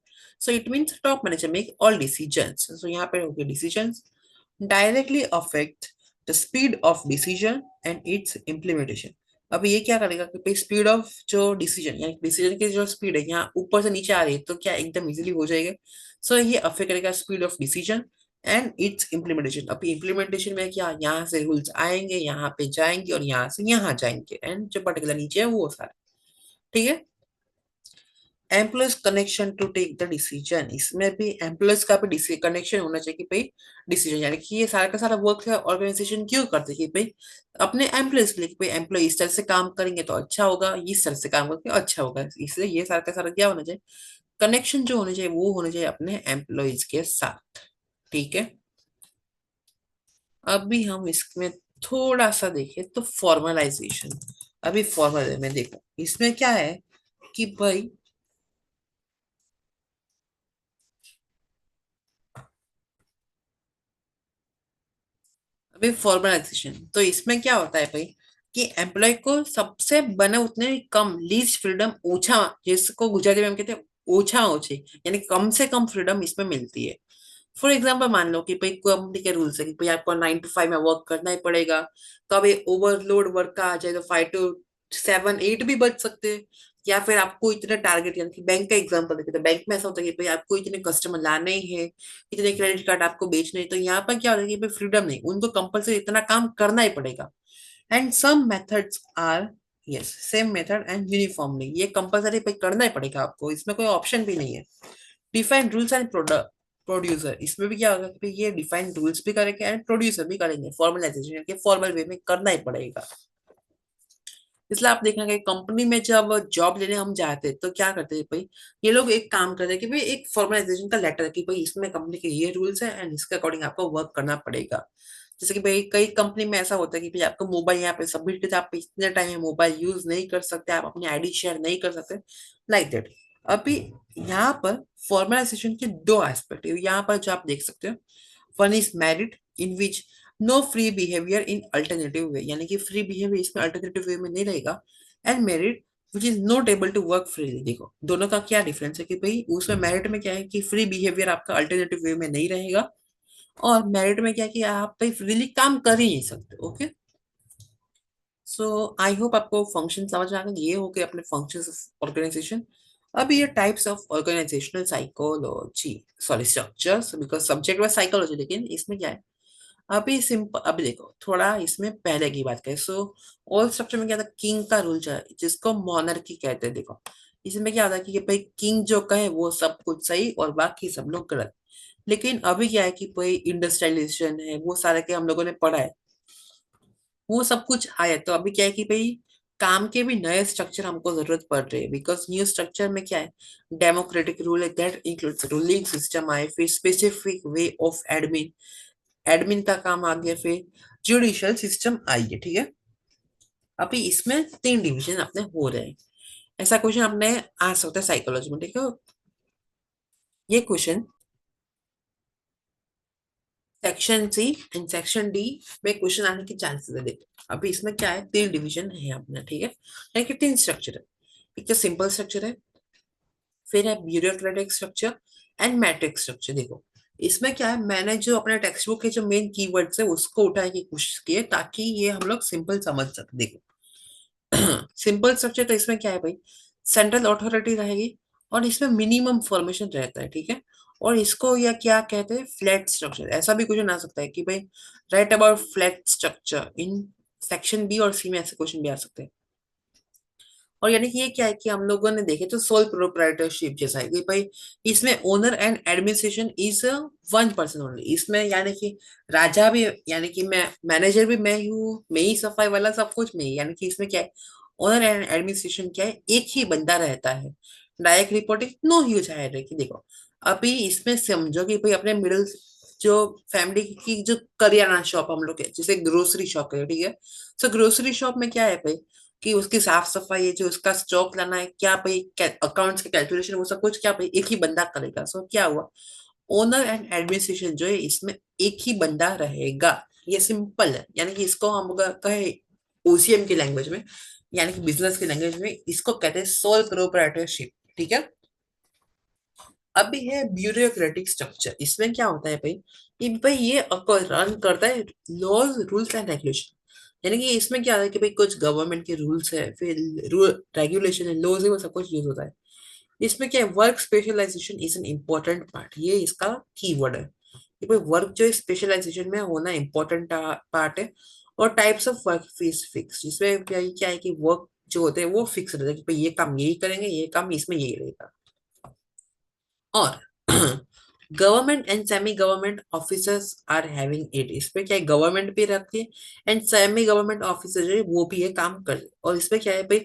S1: So it means top manager make all decisions, so यहाँ पे हो गए decisions directly affect the speed of decision and its implementation. अब ये क्या करेगा कि स्पीड ऑफ जो डिसीजन, यानी डिसीजन की जो स्पीड है यहाँ ऊपर से नीचे आ रही है, तो क्या एकदम इजीली हो जाएगा। सो ये अफेक्ट करेगा speed of decision and its implementation. अभी इम्प्लीमेंटेशन में क्या, यहाँ से रूल्स आएंगे, यहाँ पे जाएंगे और यहाँ से यहाँ जाएंगे, एंड जो पर्टिकुलर नीचे है वो सारे, ठीक है। Employees connection to take the decision, इसमें भी एम्प्लॉयज का भी कनेक्शन होना चाहिए कि भाई डिसीजन, यानी कि ये सारा का सारा वर्क है ऑर्गेनाइजेशन क्यों करते हैं, कि भाई अपने एम्प्लॉयज के लिए, कि भाई एम्प्लॉय इस तरह से काम करेंगे तो अच्छा होगा, इस तरह से काम करके अच्छा होगा, इसलिए ये सारा का सारा क्या होना चाहिए, कनेक्शन जो होने चाहिए वो होने चाहिए अपने एम्प्लॉयज के साथ, ठीक है। अभी हम इसमें थोड़ा सा देखें तो फॉर्मलाइजेशन। अभी फॉर्मल में देखो, इसमें क्या है कि भाई अभी फॉर्मलाइजेशन, तो इसमें क्या होता है भाई, कि एम्प्लॉय को सबसे बने उतने कम लीस्ट फ्रीडम, ओछा, जिसको गुजराती में हम कहते हैं ओछा ओछे, यानी कम से कम फ्रीडम इसमें मिलती है। फॉर एग्जाम्पल मान लो कि भाई कंपनी के रूल्स है कि भाई आपको 9 to 5 में वर्क करना ही पड़ेगा, कभी ओवरलोड वर्क का आ जाए तो 5 to 7 8 भी बच सकते हैं। या फिर आपको इतने टारगेट, यानी कि बैंक का एग्जांपल देखे तो बैंक में ऐसा होता है कि भाई आपको इतने कस्टमर लाने ही है, इतने क्रेडिट कार्ड आपको बेचने हैं, तो यहाँ पर क्या होता है कि भाई फ्रीडम नहीं, उनको कंपलसरी इतना काम करना ही पड़ेगा। And some methods are, yes, same method and uniformly, ये कंपलसरी पे करना ही पड़ेगा आपको, इसमें कोई ऑप्शन भी नहीं है। डिफाइंड रूल्स एंड प्रोड्यूसर, इसमें भी क्या होगा कि ये डिफाइंड रूल्स भी करेंगे एंड प्रोड्यूसर भी करेंगे, फॉर्मलाइजेशन के फॉर्मल वे में करना ही पड़ेगा। इसलिए आप देखेंगे कंपनी में जब जॉब लेने हम जाते हैं तो क्या करते हैं भाई, ये लोग एक काम करते हैं कि भाई एक फॉर्मलाइजेशन का लेटर है कि भाई इसमें कंपनी के ये रूल्स है एंड इसके अकॉर्डिंग आपको वर्क करना पड़ेगा। जैसे कि भाई कई कंपनी में ऐसा होता है कि भाई आपको मोबाइल यहाँ पे सबमिट करते, आप इतने टाइम में मोबाइल यूज नहीं कर सकते, आप अपनी आईडी शेयर नहीं कर सकते, लाइक दैट। अभी यहाँ पर फॉर्मलाइजेशन के दो एस्पेक्ट है, यहाँ पर जो आप देख सकते हो, one is merit in which no free behaviour in alternative way, यानी कि फ्री बिहेवियर इसमें अल्टरनेटिव वे में नहीं रहेगा। And merit which is not able to work freely, देखो दोनों का क्या डिफरेंस है, कि भाई उसमें मेरिट में क्या है कि फ्री बिहेवियर आपका अल्टरनेटिव वे में नहीं रहेगा, और मेरिट में क्या है कि आप भाई फ्रीली काम कर ही नहीं सकते, ओके। सो आई होप आपको फंक्शन समझ में आ गए, ये हो गए अपने फंक्शंस ऑफ ऑर्गेनाइजेशन। अब ये types of organisational psychology, sorry structures, because subject wise psychology, लेकिन इसमें क्या है, अभी सिंपल, अभी देखो थोड़ा इसमें पहले की बात करें, सो ऑल स्ट्रक्चर में क्या था, किंग का रूल है जिसको मोनर्की कहते हैं, देखो इसमें क्या होता है कि भाई किंग जो कहे वो सब कुछ सही और बाकी सब लोग गलत। लेकिन अभी क्या है कि भाई इंडस्ट्रियलाइजेशन है, वो सारा के हम लोगों ने पढ़ा है, वो सब कुछ आया, तो अभी क्या है कि भाई काम के भी नए स्ट्रक्चर हमको जरूरत पड़ रही है, बिकॉज न्यू स्ट्रक्चर में क्या है, democratic rule that includes ruling system आए, फिर specific way of admin, admin का काम आ गया, फिर जुडिशियल सिस्टम आई है, ठीक है। अभी इसमें तीन डिवीजन अपने हो रहे हैं। ऐसा क्वेश्चन अपने आ सकता है साइकोलॉजी में, ठीक है। ये question section C and section D में क्वेश्चन आने की चांसेस है, देखो अभी इसमें क्या है, तीन डिवीजन है अपना, ठीक है, यानी कि तीन स्ट्रक्चर है। एक तो सिंपल स्ट्रक्चर है, फिर है bureaucratic structure and matrix structure. देखो इसमें क्या है, मैंने जो अपने टेक्स्ट बुक के जो मेन कीवर्ड्स है उसको उठाने की कोशिश की है, ताकि ये हम लोग सिंपल समझ सके। देखो सिंपल स्ट्रक्चर तो इसमें क्या है भाई, सेंट्रल अथॉरिटी रहेगी और इसमें मिनिमम फॉर्मेशन रहता है, ठीक है। और इसको या क्या कहते हैं, फ्लैट स्ट्रक्चर। ऐसा भी क्वेश्चन आ सकता है कि भाई write about flat structure in section B और सी में, ऐसे क्वेश्चन भी आ सकते हैं। और यानी कि ये क्या है कि हम लोगों ने देखे तो सोल प्रोप्राइटरशिप जैसा है कि भाई इसमें owner and administration is one person only. इसमें यानी कि राजा भी, यानी कि मैं मैनेजर भी मैं ही हूँ, मैं ही सफाई वाला, सब कुछ मैं ही। यानी कि इसमें क्या है, ओनर एंड एडमिनिस्ट्रेशन क्या है, एक ही बंदा रहता है। Direct reporting, no huge hierarchy. देखो अभी इसमें समझो कि भाई अपने मिडिल जो फैमिली की जो करियाना शॉप हम लोग है, जैसे ग्रोसरी शॉप है, ठीक है। सो ग्रोसरी शॉप में क्या है भाई, कि उसकी साफ सफाई है, जो उसका स्टॉक लाना है, क्या भाई अकाउंट्स के कैलकुलेशन, वो सब कुछ क्या भाई एक ही बंदा करेगा। सो क्या हुआ, ओनर एंड एडमिनिस्ट्रेशन जो है इसमें एक ही बंदा रहेगा। ये सिंपल है, यानी कि इसको हम अगर कहे ओसीएम की लैंग्वेज में, यानी कि बिजनेस की लैंग्वेज में, इसको कहते हैं सोल प्रोप्राइटरशिप, ठीक है। अभी है ब्यूरोक्रेटिक स्ट्रक्चर। इसमें क्या होता है भाई, कि भाई ये रन करता है लॉज रूल्स एंड रेगुलेशन। यानी कि इसमें क्या है कि भाई कुछ गवर्नमेंट के रूल्स है, फिर रेगुलेशन है, लॉज है, वो सब कुछ यूज होता है। इसमें क्या है, work specialisation is an important part, ये इसका कीवर्ड है कि भाई वर्क जो है स्पेशलाइजेशन में होना इम्पोर्टेंट पार्ट है। और types of work fees fix, जिसमें क्या है कि वर्क जो होते हैं वो फिक्स रहता है कि भाई ये काम यही करेंगे, ये काम इसमें यही रहेगा। और government and semi government officers are having it. इसमें क्या है, गवर्नमेंट भी रखती है एंड सेमी गवर्नमेंट ऑफिसर जो है वो भी ये काम कर रहे हैं। और इसमें क्या है भाई,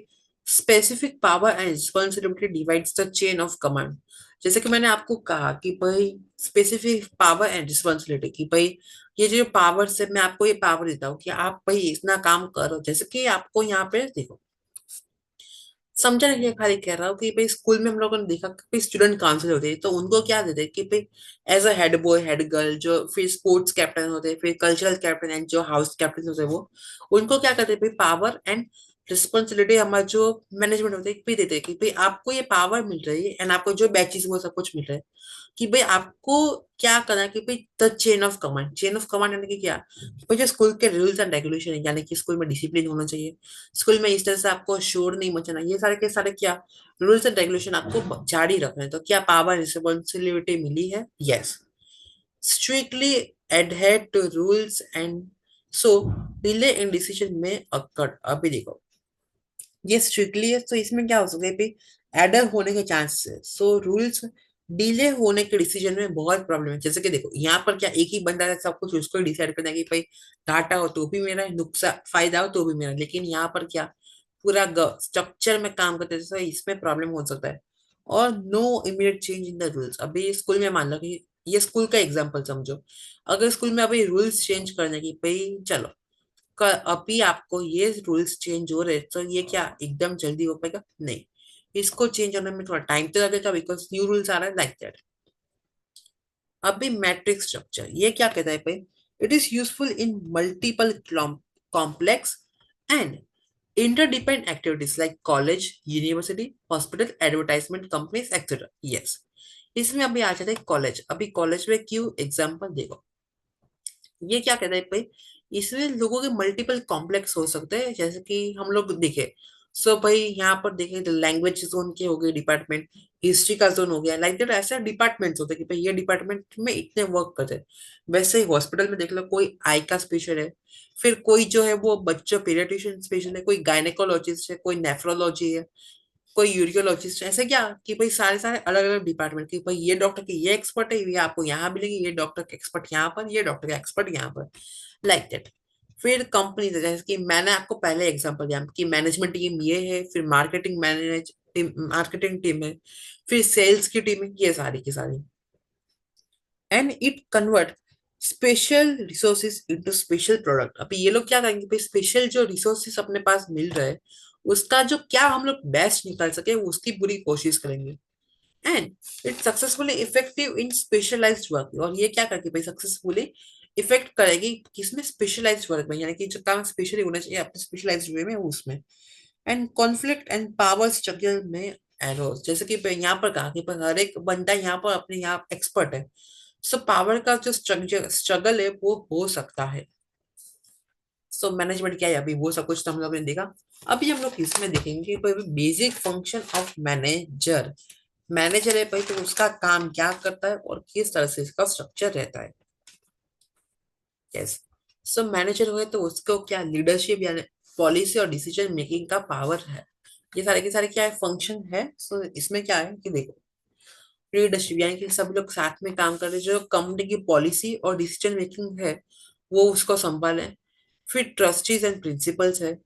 S1: specific power and responsibility divides the chain of command. जैसे कि मैंने आपको कहा कि भाई स्पेसिफिक पावर एंड रिस्पॉन्सिबिलिटी, कि भाई ये जो पावर से मैं आपको ये पावर देता हूँ कि आप भाई इतना काम करो। जैसे कि आपको यहाँ पे देखो, समझा नहीं, ये खाली कह रहा हूँ कि भाई स्कूल में हम लोगों ने देखा कि स्टूडेंट काउंसिल होते हैं, तो उनको क्या देते हैं कि भाई as a head boy head girl, जो फिर स्पोर्ट्स कैप्टन होते हैं, फिर कल्चरल कैप्टन एंड जो हाउस कैप्टन होते हैं, वो उनको क्या करते हैं भाई, पावर एंड रिस्पॉन्सिबिलिटी हमारा जो मैनेजमेंट होते हैं भी देते हैं कि भाई आपको ये पावर मिल रही है एंड आपको जो बैचेस वो सब कुछ मिल रहा है, कि भाई आपको क्या करना है, कि भाई the chain of command. Chain of command यानी कि क्या, भाई जो स्कूल के रूल्स एंड रेगुलेशन है, यानी कि स्कूल में डिसिप्लिन होना चाहिए, स्कूल में इस तरह से आपको शोर नहीं मचाना, ये सारे के सारे क्या रूल्स एंड रेगुलेशन आपको जारी रखना है। तो क्या पावर रिस्पॉन्सिबिलिटी मिली है, yes. Strictly adhere to rules and so delay in decision में अक्कड़। अभी देखो ये स्ट्रिक्टली है, तो इसमें क्या हो सकता है भाई, एडर होने के चांसेस है। सो रूल्स डिले होने के डिसीजन में बहुत प्रॉब्लम है। जैसे कि देखो यहाँ पर क्या एक ही बंदा है, सब कुछ उसको डिसाइड करना है कि भाई घाटा हो तो भी मेरा, नुकसान फायदा हो तो भी मेरा। लेकिन यहाँ पर क्या पूरा स्ट्रक्चर में काम करते हैं, तो इसमें प्रॉब्लम हो सकता है। और no immediate change in the rules. अभी स्कूल में मान लो कि ये स्कूल का एग्जांपल समझो, अगर स्कूल में अभी रूल्स चेंज करने की भाई चलो, अभी आपको ये रूल्स चेंज हो रहे, तो ये क्या एकदम जल्दी हो पाएगा, नहीं। इसको चेंज होने में थोड़ा टाइम तो लगेगा, बिकॉज न्यू रूल्स आ रहा है, लाइक दैट। अभी मैट्रिक्स स्ट्रक्चर ये क्या कहता है भाई, it is useful in multiple complex and interdependent activities like college, university, hospital, advertisement companies, etc. yes। इसमें अभी आ जाता है कॉलेज। अभी कॉलेज में क्यों एग्जांपल देखो, ये क्या कहता है भाई, इसमें लोगों के मल्टीपल कॉम्प्लेक्स हो सकते हैं, जैसे कि हम लोग देखे। सो भाई यहाँ पर देखें तो लैंग्वेज जोन के हो गए डिपार्टमेंट, हिस्ट्री का जोन हो गया, लाइक दैट ऐसे डिपार्टमेंट्स होते हैं कि भाई ये डिपार्टमेंट में इतने वर्क करते हैं। वैसे ही हॉस्पिटल में देख लो, कोई आई का स्पेशल है, फिर कोई जो है वो बच्चों पीडियाट्रिशियन स्पेशल है, कोई गायनेकोलॉजिस्ट है, कोई नेफ्रोलॉजी है, कोई यूरियोलॉजिस्ट, ऐसे क्या कि भाई सारे सारे अलग अलग डिपार्टमेंट की, भाई ये डॉक्टर की ये एक्सपर्ट है, ये आपको यहाँ मिलेगी, ये डॉक्टर के एक्सपर्ट यहाँ पर, ये डॉक्टर का एक्सपर्ट यहाँ पर, लाइक दैट। फिर कंपनी, जैसे कि मैंने आपको पहले एग्जांपल दिया कि मैनेजमेंट टीम ये है, फिर मार्केटिंग टीम है, फिर सेल्स की टीम है, ये सारी की सारी, and it convert special resources into special product. अभी ये लोग क्या करेंगे भाई, स्पेशल जो रिसोर्सेज अपने पास मिल रहा है उसका जो क्या हम लोग बेस्ट निकाल सके उसकी पूरी कोशिश करेंगे, and it successfully effective in specialised work. और ये क्या करके भाई सक्सेसफुली इफेक्ट करेगी किसमें, स्पेशलाइज्ड वर्क में, यानी कि जो काम स्पेशली होना चाहिए अपने स्पेशलाइज्ड वे में उसमें। And conflict and power struggle में एरोस, जैसे कि यहाँ पर कहा कि पर हर एक बंदा यहाँ पर अपने यहाँ एक्सपर्ट है, सो पावर का जो स्ट्रगल है वो हो सकता है। सो मैनेजमेंट क्या है, अभी वो सब कुछ तो हम लोग ने देखा। अभी हम लोग इसमें देखेंगे basic function of manager. Manager है भाई, तो उसका काम क्या करता है और किस तरह से इसका स्ट्रक्चर रहता है। यस, सो मैनेजर हुए तो उसको क्या लीडरशिप यानी पॉलिसी और डिसीजन मेकिंग का पावर है। ये सारे के सारे क्या है, फंक्शन है। सो इसमें क्या है कि देखो, लीडरशिप यानी कि सब लोग साथ में काम कर रहे हैं, जो कंपनी की पॉलिसी और डिसीजन मेकिंग है वो उसको संभाले। फिर ट्रस्टीज एंड प्रिंसिपल्स है,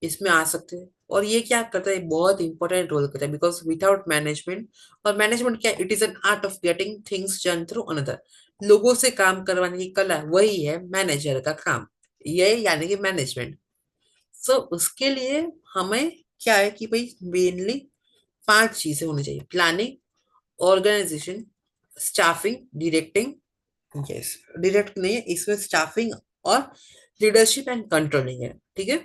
S1: इसमें आ सकते हैं। और ये क्या करता है, बहुत इंपॉर्टेंट रोल करता है, बिकॉज विदाउट मैनेजमेंट, और मैनेजमेंट क्या, it is an art of getting things done through another. लोगों से काम करवाने की कला वही है मैनेजर का काम, ये यानी कि मैनेजमेंट। सो उसके लिए हमें क्या है कि भाई मेनली 5 चीजें होनी चाहिए, planning, organisation, staffing, directing. Yes, direct नहीं है इसमें, स्टाफिंग और लीडरशिप एंड कंट्रोलिंग है, ठीक है।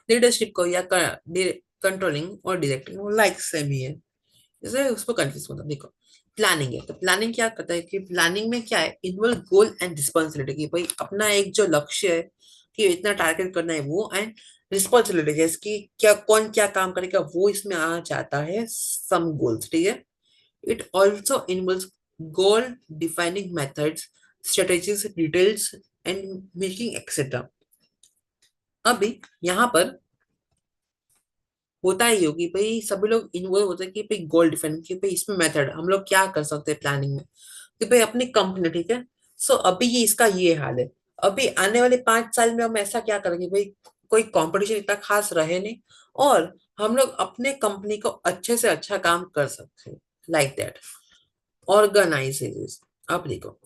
S1: लीडरशिप को या कंट्रोलिंग और डायरेक्टिंग वो लाइक सेम ही है, जैसे उसको कंफ्यूज मत, देखो। प्लानिंग है तो प्लानिंग क्या करता है कि प्लानिंग में क्या है, इन्वॉल्व गोल एंड रिस्पॉन्सिबिलिटी की भाई अपना एक जो लक्ष्य है कि इतना टारगेट करना है वो, एंड रिस्पॉन्सिबिलिटी जैसे कि क्या कौन क्या काम करेगा वो इसमें आ जाता है, सम गोल्स, ठीक है। It also involve goal defining methods, strategies, details and making etcetera. अभी यहाँ पर होता ही होगी भाई, सभी लोग इन्वॉल्व होते हैं कि भाई गोल डिफाइन, कि भाई इसमें मेथड हम लोग क्या कर सकते हैं प्लानिंग में, कि भाई अपनी कंपनी, ठीक है। सो अभी ये इसका ये हाल है, अभी आने वाले 5 साल में हम ऐसा क्या करेंगे भाई, कोई कंपटीशन इतना खास रहे नहीं, और हम लोग अपने कंपनी को अच्छे से अच्छा काम कर सकते हैं, लाइक दैट ऑर्गेनाइजेस। अब देखो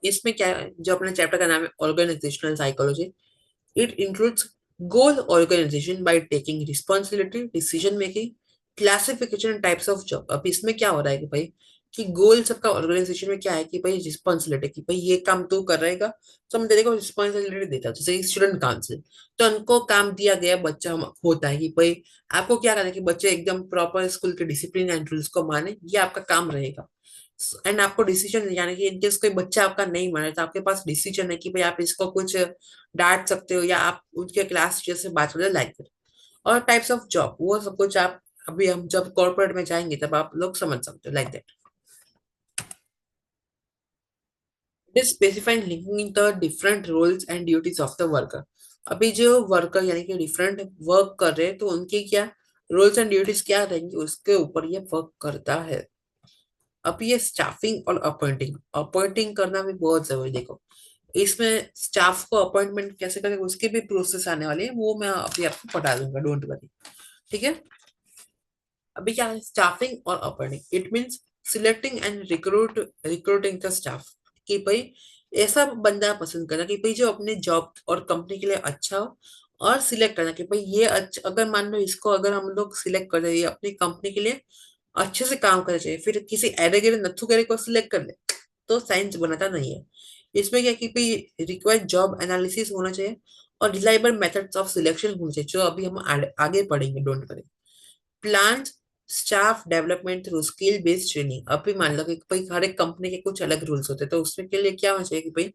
S1: इसमें क्या है, जो अपने चैप्टर का नाम है organisational psychology, it includes goal organization by taking responsibility, decision making, classification and types of job। अब इसमें क्या हो रहा है कि भाई कि गोल सबका ऑर्गेनाइजेशन में क्या है कि भाई रिस्पॉन्सिबिलिटी, कि भाई ये काम तू कर रहेगा, तो हम तेरे को रिस्पॉन्सिबिलिटी देता है, जैसे स्टूडेंट काउंसिल, तो उनको काम दिया गया, बच्चा होता है कि भाई आपको क्या करना है कि बच्चे एकदम प्रॉपर स्कूल के डिसिप्लिन एंड रूल्स को माने, ये आपका काम रहेगा। एंड आपको डिसीजन, यानी कि इनकेस कोई बच्चा आपका नहीं माने तो आपके पास डिसीजन है कि भाई आप इसको कुछ डांट सकते हो या आप उनके क्लास टीचर से बात करें, लाइक दैट। और टाइप्स ऑफ जॉब वो सब कुछ आप, अभी हम जब कॉर्पोरेट में जाएंगे तब आप लोग समझ सकते हो, like that. It is specifying linking the different roles and duties of the worker. अभी जो वर्कर यानी कि डिफरेंट वर्क कर रहे हैं तो उनकी क्या रोल्स एंड ड्यूटीज क्या रहेंगी उसके ऊपर ये वर्क करता है। अब ये स्टाफिंग और अपॉइंटिंग, अपॉइंटिंग करना भी बहुत जरूरी है। देखो इसमें स्टाफ को अपॉइंटमेंट कैसे करें उसके भी प्रोसेस आने वाले हैं, वो मैं अभी आपको पढ़ा दूंगा, डोंट वरी, ठीक है। अभी क्या है स्टाफिंग और appointing, it means selecting and recruiting the staff, कि भाई ऐसा बंदा पसंद करना कि भाई जो अपने जॉब और कंपनी के लिए अच्छा हो, और सिलेक्ट करना कि भाई ये अच्छा, अगर मान लो इसको अगर हम लोग सिलेक्ट कर रहे हैं अपनी कंपनी के लिए अच्छे से काम करना चाहिए, फिर किसी एरे गिरे नथु गिरे को सिलेक्ट कर ले तो साइंस बनाता नहीं है। इसमें क्या कि भाई रिक्वायर्ड जॉब एनालिसिस होना चाहिए, और रिलायबल मेथड्स ऑफ सिलेक्शन होना चाहिए, जो अभी हम आगे पढ़ेंगे, don't worry. Plan staff development through skill based training. अब भी मान लो कि भाई हर एक कंपनी के कुछ अलग रूल्स होते हैं, तो उसमें के लिए क्या होना चाहिए कि भाई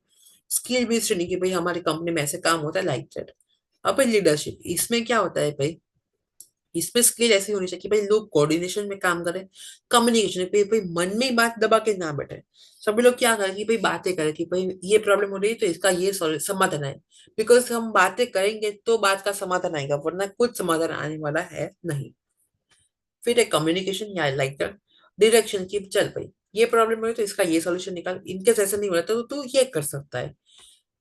S1: स्किल बेस्ड ट्रेनिंग, कि भाई हमारी कंपनी में ऐसे काम होता है, लाइक दैट। अब लीडरशिप, इसमें क्या होता है भाई, इसमें स्किल ऐसी होनी चाहिए कि भाई लोग कोऑर्डिनेशन में काम करें, कम्युनिकेशन पे, भाई मन में ही बात दबा के ना बैठे। सभी लोग क्या करें कि भाई बातें करें कि भाई ये प्रॉब्लम हो रही है तो इसका ये समाधान है। बिकॉज हम बातें करेंगे तो बात का समाधान आएगा, वरना कुछ समाधान आने वाला है नहीं। फिर एक कम्युनिकेशन या लाइक दैट डायरेक्शन की चल भाई ये प्रॉब्लम है तो इसका ये सॉल्यूशन निकाल, इनके ऐसा नहीं हो रहा तो तू ये कर सकता है।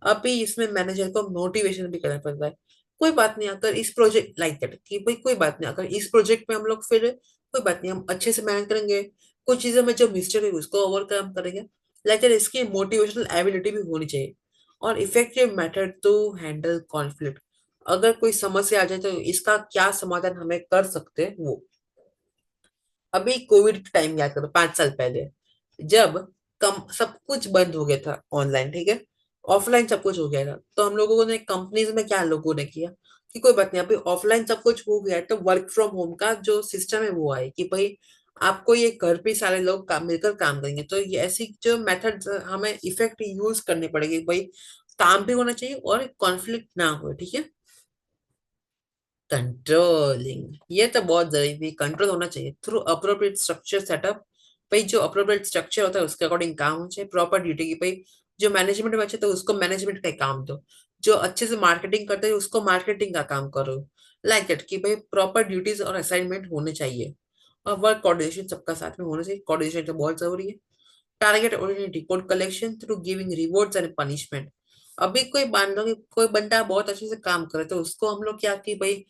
S1: अभी इसमें मैनेजर को मोटिवेशन भी करना पड़ता है। कोई बात नहीं अगर इस प्रोजेक्ट लाइक दैट कि भाई कोई बात नहीं अगर इस प्रोजेक्ट में हम लोग फिर कोई बात नहीं हम अच्छे से मैनेज करेंगे, कुछ चीजों में जो मिस्टेक है उसको ओवरकम करेंगे। लाइक दैट इसकी मोटिवेशनल एबिलिटी भी होनी चाहिए। और effective method to handle conflict, अगर कोई समस्या आ जाए तो इसका क्या समाधान हमें कर सकते हैं वो। अभी कोविड का टाइम याद करो 5 साल पहले, जब कम सब कुछ बंद हो गया था ऑनलाइन, ठीक है, ऑफलाइन सब कुछ हो गया था, तो हम लोगों ने कंपनीज में क्या लोगों ने किया कि कोई बात नहीं अभी ऑफलाइन सब कुछ हो गया है तो वर्क फ्रॉम होम का जो सिस्टम है वो आए कि भाई आपको ये घर पे सारे लोग मिलकर काम करेंगे। तो ये ऐसी जो मेथड हमें इफेक्ट यूज करनी पड़ेगी भाई, काम भी होना चाहिए और कॉन्फ्लिक्ट ना हो, ठीक है। कंट्रोलिंग ये तो बहुत जरूरी, कंट्रोल होना चाहिए थ्रू अप्रोप्रिएट स्ट्रक्चर सेटअप। भाई जो अप्रोप्रिएट स्ट्रक्चर होता है उसके अकॉर्डिंग काम होना चाहिए, प्रॉपर ड्यूटी की भाई जो मैनेजमेंट में अच्छे तो उसको मैनेजमेंट का काम दो, जो अच्छे से मार्केटिंग करते हैं उसको मार्केटिंग का काम करो। लाइक दैट कि भाई प्रॉपर ड्यूटीज और असाइनमेंट होने चाहिए। और वर्क कोऑर्डिनेशन सबका साथ में होना चाहिए, कोऑर्डिनेशन तो बहुत जरूरी है। Target oriented report collection through giving rewards and punishment. अभी कोई मान लो कि कोई बंदा बहुत अच्छे से काम करे तो उसको हम लोग क्या कि भाई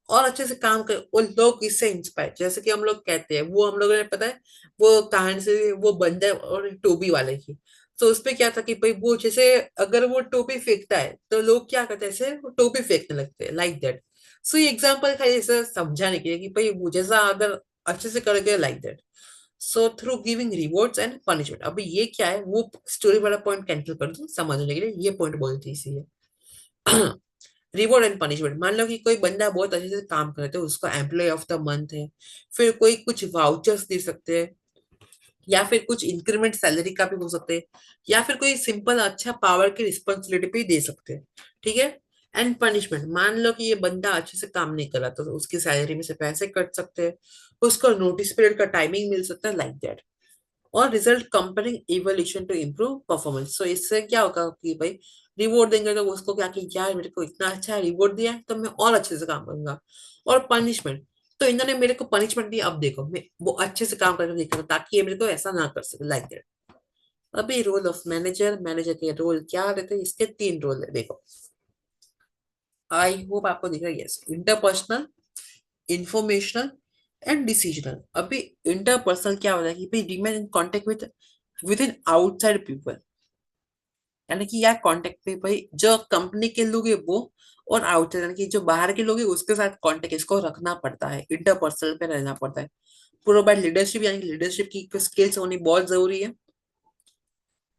S1: और अच्छे से काम करे, वो लोग इससे इंस्पायर, जैसे कि हम लोग कहते हैं वो हम लोगों ने पता है वो कहानी से वो बंदर और टोपी वाले की। तो उसपे क्या था कि भाई वो जैसे अगर वो टोपी फेंकता है तो लोग क्या करते हैं ऐसे वो टोपी फेंकने लगते हैं लाइक दैट। सो ये एग्जाम्पल खाली ऐसे समझाने के लिए कि भाई वो जैसा अगर अच्छे से करोगे like that. So through giving rewards and punishment, अभी ये क्या है वो स्टोरी वाला पॉइंट कैंसिल कर दो समझने के लिए, ये पॉइंट बोलती इसीलिए। रिवॉर्ड एंड पनिशमेंट, मान लो कि कोई बंदा बहुत अच्छे से काम करते है उसको एम्प्लॉय ऑफ द मंथ है, फिर कोई कुछ वाउचर्स दे सकते हैं, या फिर कुछ इंक्रीमेंट सैलरी का भी हो सकते हैं, या फिर कोई सिंपल अच्छा पावर की रिस्पॉन्सिबिलिटी भी दे सकते हैं, ठीक है। एंड पनिशमेंट, मान लो कि ये बंदा अच्छे से काम नहीं कर रहा तो उसकी सैलरी में से पैसे कट सकते हैं, उसको नोटिस पीरियड का टाइमिंग मिल सकता है लाइक दैट। और result comparing evolution to improve performance, so इससे क्या होगा कि भाई रिवॉर्ड देंगे तो उसको क्या कि यार मेरे को इतना अच्छा रिवॉर्ड दिया है तो मैं और अच्छे से काम करूंगा। और पनिशमेंट, तो इन्होंने मेरे को पनिशमेंट दी अब देखो मैं वो अच्छे से काम करके दिखाऊंगा ताकि ये मेरे को ऐसा ना कर सके लाइक दैट। अभी रोल ऑफ मैनेजर, मैनेजर के रोल क्या रहते हैं, इसके 3 रोल है देखो। आई होप आपको दिख रहा है, yes, interpersonal, informational and decisional. अभी इंटरपर्सनल क्या होता है कि भाई remain in contact with in outside people, यानी कि यार कांटेक्ट पे भाई जो कंपनी के लोग है वो, और आउटसाइड यानी कि जो बाहर के लोग है उसके साथ कांटेक्ट इसको रखना पड़ता है, इंटरपर्सनल पे रहना पड़ता है। प्रोवाइड लीडरशिप, यानी लीडरशिप की स्किल्स होनी बहुत जरूरी है।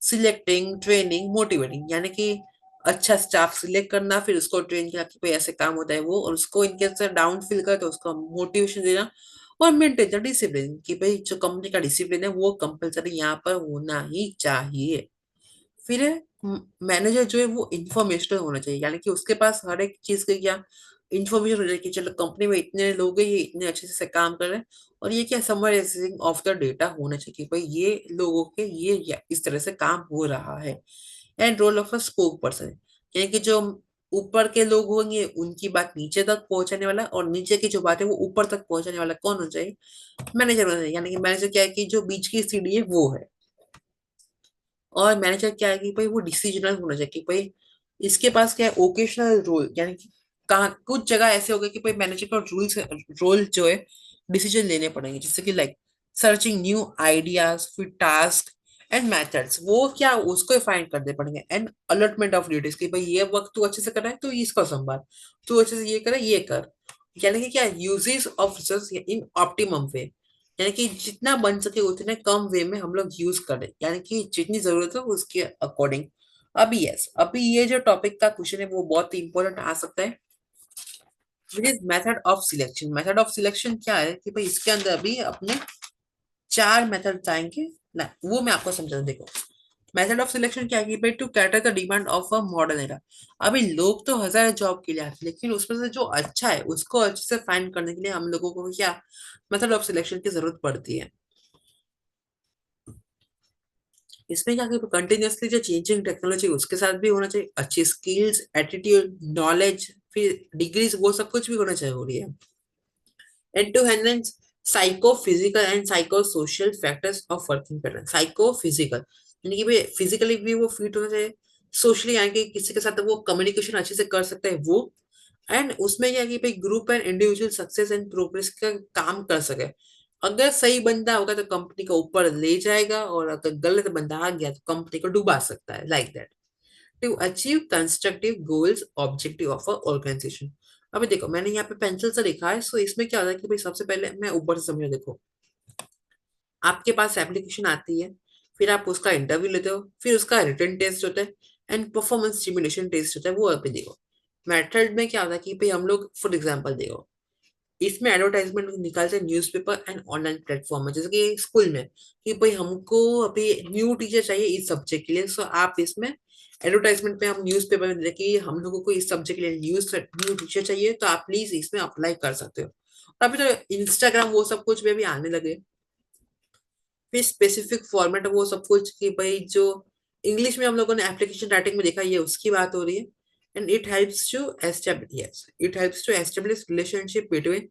S1: सिलेक्टिंग, ट्रेनिंग, मोटिवेटिंग, यानी कि अच्छा स्टाफ सिलेक्ट करना, फिर उसको ट्रेन किया कि भाई ऐसे काम होता है वो, और उसको इनके से डाउन फील कर तो उसको मोटिवेशन देना। और मेंटेन द डिसिप्लिन कि भाई जो कंपनी का डिसिप्लिन है वो कंपलसरी यहाँ पर होना ही चाहिए। फिर मैनेजर जो है वो इंफॉर्मेशनल होना चाहिए, यानी कि उसके पास हर एक चीज की क्या इंफॉर्मेशन हो जाए कि चलो कंपनी में इतने लोग हैं ये इतने अच्छे से काम कर रहे हैं, और ये क्या समराइजिंग ऑफ द डेटा होना चाहिए कि भाई ये लोगों के इस तरह से काम हो रहा है। And role of a spoke person, यानी कि जो ऊपर के लोग होंगे उनकी बात नीचे तक पहुंचाने वाला, और नीचे की जो बात है वो ऊपर तक पहुंचाने वाला कौन हो जाए, मैनेजर होना चाहिए। यानी कि मैनेजर क्या है कि जो बीच की सीढ़ी है वो है। और मैनेजर क्या है कि भाई वो डिसीजनल होना चाहिए कि भाई इसके पास क्या है ओकेशनल रोल, यानी कि कहाँ कुछ जगह ऐसे हो गए कि भाई मैनेजर का रूल्स रोल जो है डिसीजन लेने पड़ेंगे, जैसे कि लाइक सर्चिंग न्यू आइडियाज, फिर टास्क एंड मेथड्स, वो क्या उसको फाइंड करने पड़ेंगे। एंड अलॉटमेंट ऑफ ड्यूटीज कि भाई ये वक्त तू अच्छे से कर रहा है तो इसको संभाल, तू अच्छे से ये करे ये कर। यानी कि क्या uses of resource in optimum way, यानी कि जितना बन सके उतने कम वे में हम लोग यूज करें, यानी कि जितनी जरूरत है उसके अकॉर्डिंग। अभी यस अभी ये जो टॉपिक का क्वेश्चन है वो बहुत ही इंपॉर्टेंट आ सकता है, which is method of selection. Method of selection क्या है कि भाई इसके अंदर अभी अपने 4 मेथड आएंगे ना, वो मैं आपको समझा दूं। देखो मेथड ऑफ सिलेक्शन क्या है भाई, to cater the demand of a modern era. अभी लोग तो हजार जॉब के लिए आते हैं, लेकिन उसमें से जो अच्छा है उसको अच्छे से फाइंड करने के लिए हम लोगों को क्या मेथड ऑफ सिलेक्शन की जरूरत पड़ती है। इसमें क्या कंटिन्यूअसली जो चेंजिंग टेक्नोलॉजी उसके साथ भी होना चाहिए, अच्छी स्किल्स, एटीट्यूड, नॉलेज, फिर डिग्रीज, वो सब कुछ भी होना जरूरी है। And to handle psycho physical and psycho social factors of working pattern. Psycho physical यानी कि भाई फिजिकली भी वो फिट होना चाहिए, सोशली यानी कि किसी के साथ वो कम्युनिकेशन अच्छे से कर सकता है वो, एंड उसमें क्या है कि भाई group and individual success and progress का काम कर सके। अगर सही बंदा होगा तो कंपनी को ऊपर ले जाएगा, और अगर गलत बंदा आ गया तो कंपनी को डुबा सकता है, like that. To achieve constructive goals objective of a organisation. अभी देखो मैंने यहाँ पे पेंसिल से लिखा है, सो इसमें क्या होता है कि भाई सबसे पहले मैं ऊपर से समझो, देखो आपके पास एप्लीकेशन आती है, फिर आप उसका इंटरव्यू लेते हो, फिर उसका रिटन टेस्ट होता है, एंड परफॉर्मेंस सिमुलेशन टेस्ट होता है, वो अभी देखो। मेथड में क्या होता है कि भाई हम लोग फॉर एग्जांपल देखो, इसमें एडवर्टाइजमेंट निकालते हैं न्यूज़पेपर एंड ऑनलाइन प्लेटफॉर्म में, जैसे कि स्कूल में कि भाई हमको अभी न्यू टीचर चाहिए इस सब्जेक्ट के लिए, सो आप इसमें एडवर्टाइजमेंट में हम न्यूज़पेपर में देखिए कि हम लोगों को इस सब्जेक्ट के लिए न्यू टीचर चाहिए, तो आप प्लीज इसमें अप्लाई कर सकते हो। और अभी तो इंस्टाग्राम वो सब कुछ में भी आने लगे, फिर स्पेसिफिक फॉर्मेट वो सब कुछ कि भाई जो इंग्लिश में हम लोगों ने एप्लीकेशन राइटिंग में देखा, ये उसकी बात हो रही है। And it helps to establish, yes, it helps to establish relationship between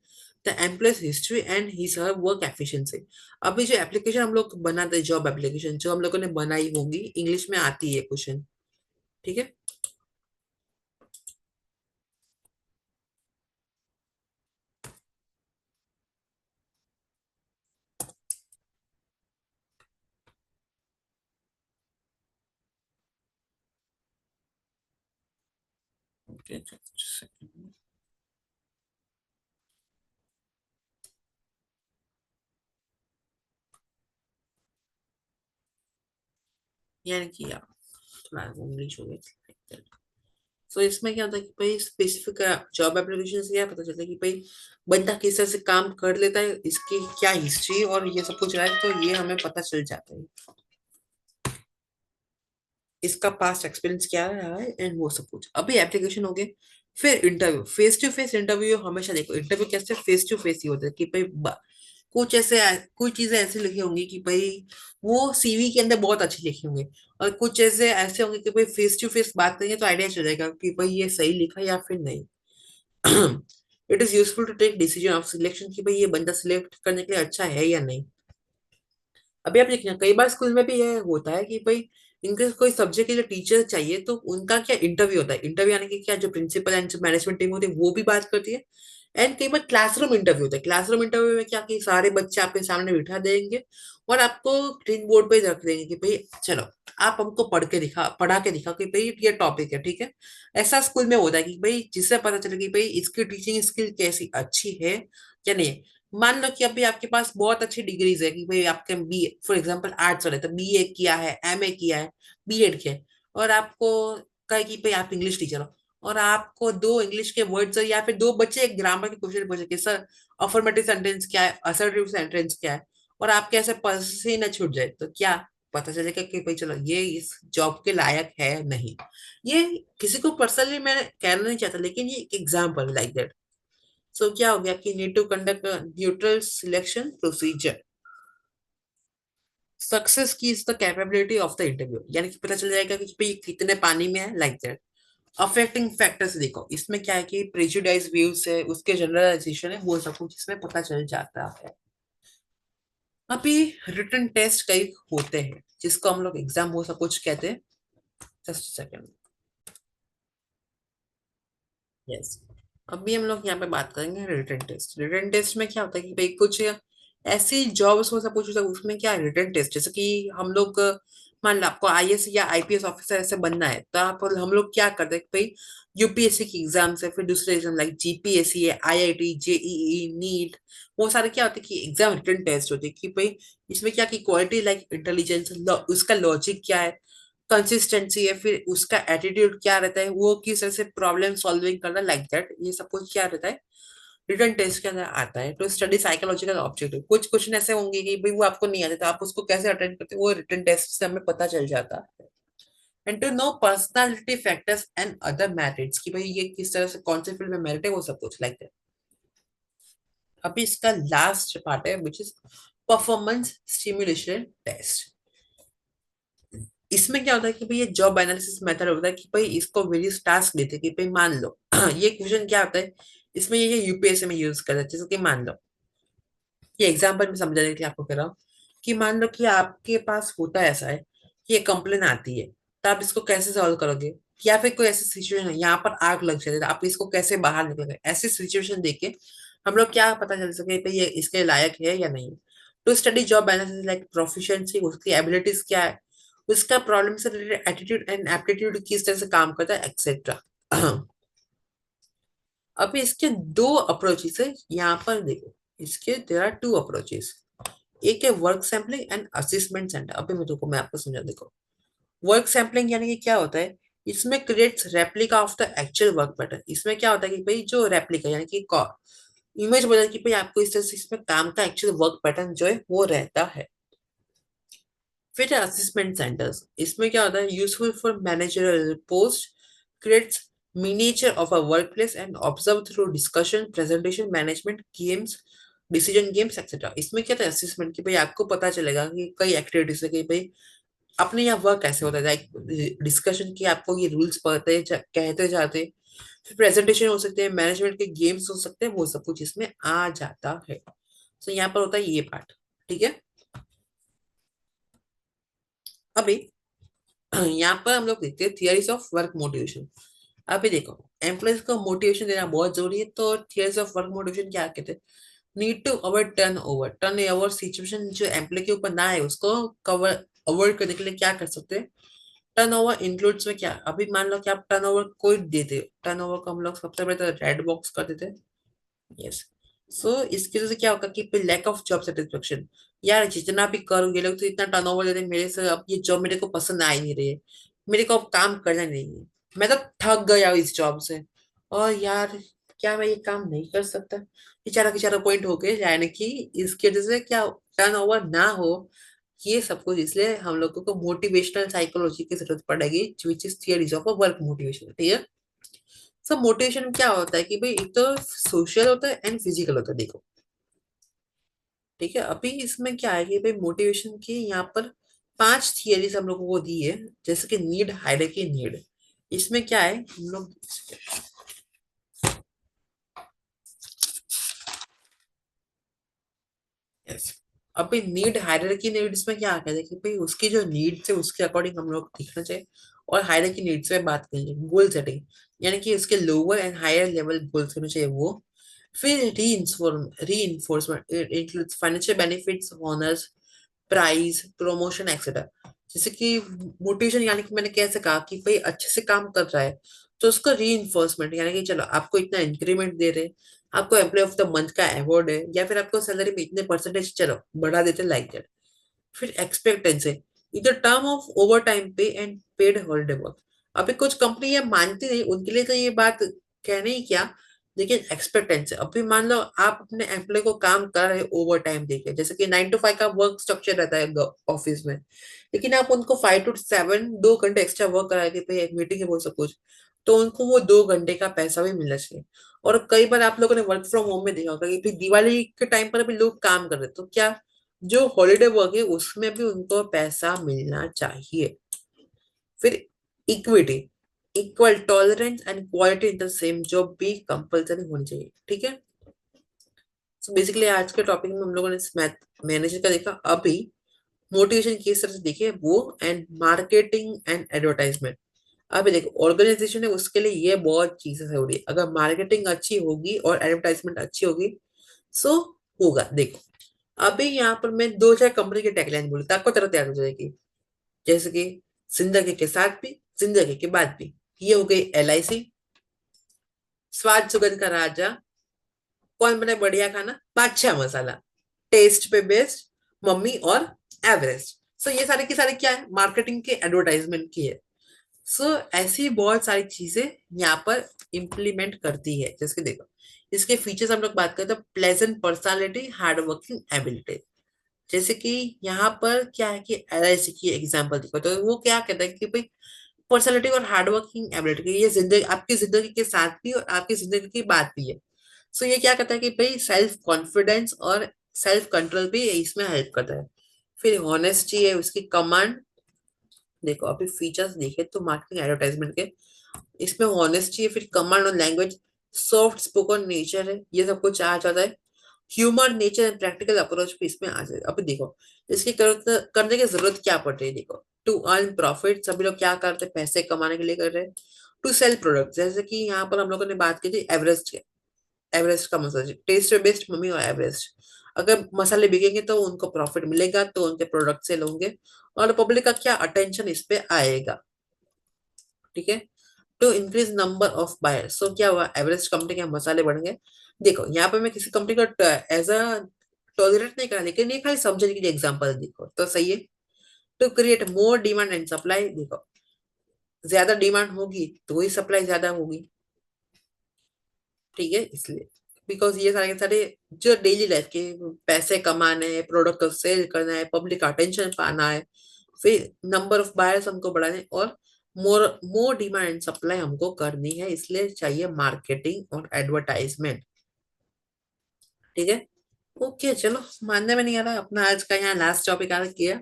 S1: the employees history and his her work efficiency. अभी जो एप्लीकेशन हम लोग बनाते हैं, जॉब एप्लीकेशन जो हम लोगों ने बनाई होंगी, इंग्लिश में आती है क्वेश्चन, ठीक है। Okay, just a second. यानी कि यार थोड़ा इंग्लिश हो गया। सो इसमें क्या होता है कि भाई स्पेसिफिक जॉब एप्लीकेशन से क्या पता चलता है कि भाई बंदा किस तरह से काम कर लेता है, इसकी क्या हिस्ट्री और ये सब कुछ रहा है, तो ये हमें पता चल जाता है इसका पास्ट एक्सपीरियंस क्या रहा है एंड वो सब कुछ। अभी एप्लीकेशन हो गए, फिर interview, face to face interview. हमेशा देखो इंटरव्यू कैसे फेस टू फेस ही होता है कि भाई कुछ ऐसे कुछ चीजें ऐसी लिखी होंगी कि भाई वो सीवी के अंदर बहुत अच्छी लिखी होंगी, और कुछ ऐसे ऐसे होंगे कि भाई फेस टू फेस बात करेंगे तो आइडिया चल जाएगा कि भाई ये सही लिखा या फिर नहीं। It is useful to take decision of selection कि भाई ये बंदा सिलेक्ट करने के लिए अच्छा है या नहीं। अभी आप देखिए कई बार स्कूल में भी ये होता है कि भाई इनके कोई सब्जेक्ट के लिए टीचर चाहिए, तो उनका क्या इंटरव्यू होता है, इंटरव्यू आने की क्या जो प्रिंसिपल एंड जो मैनेजमेंट टीम होती है वो भी बात करती है। एंड कई बार क्लासरूम इंटरव्यू होता है, क्लासरूम इंटरव्यू में क्या कि सारे बच्चे आपके सामने बिठा देंगे और आपको ग्रीन बोर्ड पे रख देंगे कि भाई चलो आप हमको पढ़ा के दिखा कि भाई ये टॉपिक है, ठीक है। ऐसा स्कूल में होता है कि भाई जिससे पता चले कि भाई इसकी टीचिंग स्किल कैसी अच्छी है या नहीं है। मान लो कि अभी आपके पास बहुत अच्छी डिग्रीज है कि भाई आपके बी फॉर एग्जांपल आर्ट्स वाले तो बीए किया है, एमए किया है, बीएड किया है, और आपको कहे कि भाई आप इंग्लिश टीचर हो, और आपको दो इंग्लिश के वर्ड्स या फिर दो बच्चे एक ग्रामर के क्वेश्चन पूछे कि सर अफर्मेटिव सेंटेंस क्या है, असर्टिव सेंटेंस क्या है, और आपके ऐसे पसीना छूट जाए, तो क्या पता चलेगा कि भाई चलो ये इस जॉब के लायक है नहीं। ये किसी को पर्सनली मैं कहना नहीं चाहता, लेकिन ये एग्जाम्पल लाइक दैट। सो क्या हो गया कि need to conduct neutral selection procedure. Success key is the capability of the interview, यानी कि पता चल जाएगा कि भाई कितने पानी में है, लाइक दैट। अफेक्टिंग फैक्टर्स देखो इसमें क्या है कि प्रेजुडाइज व्यूज है, उसके जनरलाइजेशन है, वो सब कुछ इसमें पता चल जाता है। अभी रिटन टेस्ट कई होते हैं जिसको हम लोग एग्जाम वो सब कुछ कहते हैं। Just second. यस, अभी हम लोग यहाँ पे बात करेंगे रिटन टेस्ट। रिटन टेस्ट में क्या होता है कि भाई कुछ ऐसी जॉब्स हो सब कुछ होता है, उसमें क्या रिटन टेस्ट, जैसे कि हम लोग मान लो आपको आईएएस या आईपीएस ऑफिसर ऐसे बनना है, तो आप हम लोग क्या करते हैं कि भाई यूपीएससी की एग्जाम्स है, फिर दूसरे एग्जाम लाइक जीपीएससी है, आईआईटी, जेईई, नीट, वो सारे क्या होते हैं कि एग्जाम रिटन टेस्ट होते हैं कि भाई इसमें क्या की क्वालिटी लाइक इंटेलिजेंस, उसका लॉजिक क्या है, कंसिस्टेंसी है, फिर उसका एटीट्यूड क्या रहता है, वो किस तरह से प्रॉब्लम सॉल्विंग करना, लाइक दैट, ये सब कुछ क्या रहता है रिटर्न टेस्ट के अंदर आता है टू स्टडी साइकोलॉजिकल ऑब्जेक्टिव। कुछ क्वेश्चन ऐसे होंगे कि भाई वो आपको नहीं आते तो आप उसको कैसे अटेंड करते हो, वो रिटर्न टेस्ट से हमें पता चल जाता है। And to know personality factors and other merits, कि भाई ये किस तरह से कौन से फील्ड में मेरिट है, वो सब कुछ लाइक दैट। अभी इसका लास्ट पार्ट है which is performance stimulation test. इसमें क्या होता है कि भाई ये जॉब एनालिसिस मेथड होता है कि भाई इसको वेरियस टास्क देते हैं कि भाई मान लो ये क्वेश्चन क्या होता है, इसमें ये यूपीएससी में यूज करते हैं। जैसे कि मान लो, ये एग्जांपल में समझाने के लिए आपको कह रहा हूँ कि मान लो कि आपके पास होता ऐसा है कि ये कंप्लेन आती है, तो आप इसको कैसे सॉल्व करोगे? या फिर कोई ऐसी सिचुएशन है यहाँ पर आग लग जाती है, तो आप इसको कैसे बाहर निकलोगे? ऐसी सिचुएशन देख के हम लोग क्या पता चल सके भाई ये इसके लायक है या नहीं। To study job analysis like proficiency, उसकी एबिलिटीज क्या है, उसका प्रॉब्लम से रिलेटेड एटीट्यूड एंड एप्टीट्यूड किस तरह से काम करता है, एक्सेट्रा। अभी इसके दो अप्रोचेस है यहाँ पर देखो। इसके देयर आर टू अप्रोचेस। एक है work sampling and assessment centre. अभी मैं आपको समझा, देखो। वर्क सैम्पलिंग यानी कि क्या होता है, इसमें creates replica of the actual work pattern. इसमें क्या होता है कि भाई जो रेप्लिका यानी कि इमेज बदल कि भाई आपको इस तरह से इसमें काम का एक्चुअल वर्क पैटर्न जो है वो रहता है। फिर असेसमेंट सेंटर्स, इसमें क्या होता है, useful for managerial post, creates miniature of a workplace and observe through discussion, presentation, management, games, decision games etcetera. इसमें क्या था असेसमेंट कि भाई आपको पता चलेगा कि कई एक्टिविटीज है कि भाई अपने यहाँ वर्क कैसे होता है, लाइक डिस्कशन की आपको ये रूल्स पढ़ते कहते जाते। फिर प्रेजेंटेशन हो सकते हैं, मैनेजमेंट के गेम्स हो सकते हैं, वो सब कुछ इसमें आ जाता है। तो यहाँ पर होता है ये पार्ट। ठीक है। अभी यहाँ पर हम लोग देखते हैं थियरीज ऑफ वर्क मोटिवेशन। अभी देखो, एम्प्लॉयज को मोटिवेशन देना बहुत जरूरी है, तो थियरीज ऑफ वर्क मोटिवेशन क्या कहते हैं, need to avoid turn over situation जो एम्प्लॉय के ऊपर ना है उसको कवर अवॉइड करने के लिए क्या कर सकते हैं। टर्न ओवर इंक्लूड्स में क्या, अभी मान लो कि आप टर्न ओवर कोई देते हो, टर्न ओवर को हम लोग सबसे पहले तो रेड बॉक्स कर देते हैं। यस। सो इसकी वजह से क्या होगा कि लैक ऑफ जॉब सेटिस्फेक्शन, यार जितना भी करो ये लोग तो इतना टर्नओवर दे रहे हैं मेरे से, अब ये जॉब मेरे को पसंद आ ही नहीं रही है, मेरे को अब काम करना नहीं है, मैं तो थक गया हूँ इस जॉब से। और यार क्या मैं ये काम नहीं कर सकता? बेचारा बेचारा पॉइंट हो गए, यानी कि इसकी वजह से क्या टर्नओवर ना हो। ये सब कुछ इसलिए हम लोगों को मोटिवेशनल साइकोलॉजी की जरूरत पड़ेगी, which is theories of work motivation. ठीक है। सब मोटिवेशन क्या होता है कि भाई एक तो सोशल होता है एंड फिजिकल होता है, देखो। ठीक है। अभी इसमें क्या है कि भाई मोटिवेशन की यहाँ पर 5 थियरीज हम लोगों को दी है, जैसे कि नीड, हायरार्की, नीड। इसमें क्या है हम लोग, यस। अभी नीड, हायरार्की, नीड्स में क्या कहते हैं कि भाई उसकी जो नीड्स है उसके अकॉर्डिंग हम लोग दिखना चाहिए। और हायरार्की नीड्स में बात करेंगे गोल सेटिंग, यानी कि उसके lower and higher level goals होने चाहिए वो। फिर reinforcement includes financial benefits, honours, prize, promotion etcetera. जैसे कि मोटिवेशन यानी कि मैंने कैसे कहा कि भाई अच्छे से काम कर रहा है तो उसको री इन्फोर्समेंट, यानी कि चलो आपको इतना इंक्रीमेंट दे रहे हैं, आपको एम्प्लॉय ऑफ द मंथ का अवार्ड है, या फिर आपको सैलरी में इतने परसेंटेज चलो बढ़ा देते लाइक दैट। फिर एक्सपेक्टेंसी, इधर टर्म ऑफ ओवर टाइम पे एंड पेड हॉलिडे वर्क। अभी कुछ कंपनी ये मानती नहीं, उनके लिए तो ये बात कहने ही क्या, लेकिन एक्सपेक्टेंसी, अभी मान लो आप अपने एम्प्लॉय को काम कर रहे ओवर टाइम देके, जैसे कि 9 to 5 का वर्क स्ट्रक्चर रहता है ऑफिस में, लेकिन आप उनको 5 to 7 2 घंटे एक्स्ट्रा वर्क करा के भाई एक मीटिंग है वो सब कुछ, तो उनको वो 2 घंटे का पैसा भी मिलना चाहिए। और कई बार आप लोगों ने वर्क फ्रॉम होम में देखा होगा कि फिर दिवाली के टाइम पर भी लोग काम कर रहे हैं, तो क्या जो हॉलीडे वर्क है उसमें भी उनको पैसा मिलना चाहिए। फिर equity, equal tolerance and quality in the same job भी कंपलसरी होनी चाहिए। ठीक है। सो बेसिकली आज के टॉपिक में हम लोगों ने मैनेजर का देखा। अभी मोटिवेशन किस तरह से देखे वो, एंड मार्केटिंग एंड एडवर्टाइजमेंट। अभी देखो, ऑर्गेनाइजेशन है उसके लिए ये बहुत चीजें जरूरी है, अगर मार्केटिंग अच्छी होगी और एडवर्टाइजमेंट अच्छी होगी सो होगा। देखो, अभी यहाँ पर मैं 2 4 कंपनी की टैगलाइन बोली तो आपको तरह तैयार हो जाएगी, जैसे कि जिंदगी के साथ भी, जिंदगी के बाद भी। ये हो गई LIC, स्वाद सुगंध का राजा, कौन बने बढ़िया खाना, बादशाह मसाला, टेस्ट पे बेस्ट, मम्मी और एवरेस्ट। सो ये सारे की सारे क्या है, मार्केटिंग के एडवर्टाइजमेंट की है। सो ऐसी बहुत सारी चीजें यहाँ पर इम्प्लीमेंट करती है, जैसे कि देखो इसके फीचर्स हम लोग बात करें तो pleasant personality, hard working ability. जैसे कि यहाँ पर क्या है कि एलआईसी की एग्जांपल देखो तो वो क्या कहता है कि भाई पर्सनालिटी और हार्ड वर्किंग एबिलिटी, ये जिंदगी, आपकी जिंदगी के साथ भी और आपकी जिंदगी की बात भी है। सो ये क्या कहता है कि भाई सेल्फ कॉन्फिडेंस और सेल्फ कंट्रोल भी इसमें हेल्प करता है। फिर हॉनेस्टी है उसकी कमांड। देखो अभी फीचर्स देखे तो मार्केटिंग एडवर्टाइजमेंट के, इसमें हॉनेस्टी है, फिर कमांड और लैंग्वेज, सॉफ्ट स्पोकन नेचर है, ये सब कुछ आ जाता है। Humour nature and practical approach भी इसमें आ जाए। अभी देखो इसकी करने की जरूरत क्या पड़ रही है। देखो टू अर्न प्रॉफिट, सभी लोग क्या करते हैं, पैसे कमाने के लिए कर रहे हैं। टू सेल प्रोडक्ट, जैसे कि यहाँ पर हम लोगों ने बात की थी एवरेस्ट, एवरेस्ट का मसाला, टेस्ट बेस्ट मम्मी और एवरेस्ट। अगर मसाले बिकेंगे तो उनको प्रॉफिट मिलेगा, तो उनके प्रोडक्ट सेल होंगे और पब्लिक का क्या अटेंशन इस पे आएगा। ठीक है। To increase number of buyers, so क्या हुआ, एवरेस्ट कंपनी के मसाले बढ़ गए। देखो यहाँ पे मैं किसी कंपनी को एज अ टॉलरेट नहीं करा, लेकिन ये खाली समझने के लिए एग्जांपल देखो तो सही है। To create more demand and supply, देखो ज्यादा डिमांड होगी तो ही सप्लाई ज्यादा होगी। ठीक है, इसलिए बिकॉज ये सारे के सारे जो डेली लाइफ के पैसे कमाने हैं, प्रोडक्ट को सेल करना है, पब्लिक अटेंशन पाना है, फिर नंबर ऑफ बायर्स हमको बढ़ाने और मोर मोर डिमांड एंड सप्लाई हमको करनी है, इसलिए चाहिए मार्केटिंग और एडवर्टाइजमेंट। ठीक है। ओके चलो, मानने में नहीं आ रहा, अपना आज का यहाँ लास्ट टॉपिक आ किया,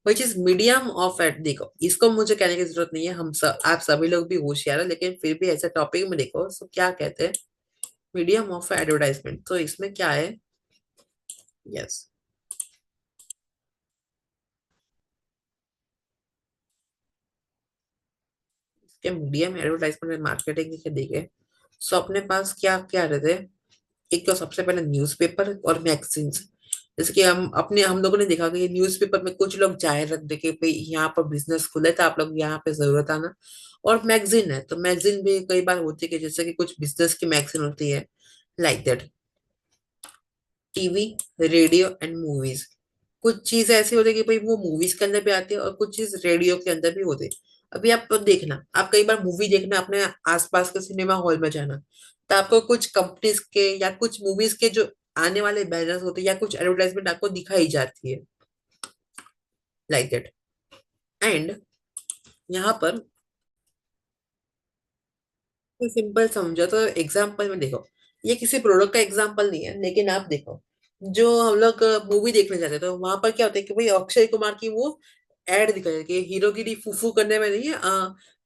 S1: which is medium of ad. देखो इसको मुझे कहने की जरूरत नहीं है, हम सब आप सभी लोग भी होशियार है, लेकिन फिर भी ऐसे टॉपिक में देखो तो क्या कहते हैं, मीडियम ऑफ एडवर्टाइजमेंट। तो इसमें क्या है, यस, इसके मीडियम एडवर्टाइजमेंट में मार्केटिंग के देखे, सो अपने पास क्या क्या रहते हैं। एक तो सबसे पहले न्यूज़पेपर और मैगजीन्स। जैसे कि हम लोगों ने देखा कि न्यूज़पेपर में कुछ लोग जाहिरात देके भाई यहाँ पर बिजनेस खुले तो आप लोग यहाँ पे जरूरत आना। और मैगजीन है तो मैगजीन भी कई बार होती है कि जैसे कि कुछ बिजनेस की मैगजीन होती है, like that. TV, radio and movies, कुछ चीज ऐसी होती है कि भाई वो मूवीज के अंदर भी आती है और कुछ चीज रेडियो के अंदर भी होती है। अभी आप तो देखना, आप कई बार मूवी देखना अपने आसपास के सिनेमा हॉल में जाना, तो आपको कुछ कंपनीज के या कुछ मूवीज के जो आने वाले बैनर्स होते हैं या कुछ एडवर्टाइजमेंट आपको दिखाई जाती है, लाइक दैट। एंड यहाँ पर सिंपल समझो तो एग्जाम्पल में देखो, ये किसी प्रोडक्ट का एग्जाम्पल नहीं है, लेकिन आप देखो जो हम लोग मूवी देखने जाते हैं तो वहां पर क्या होता है कि भाई अक्षय कुमार की वो एड दिखाई जाती है, हीरोगिरी फूफू करने में नहीं है,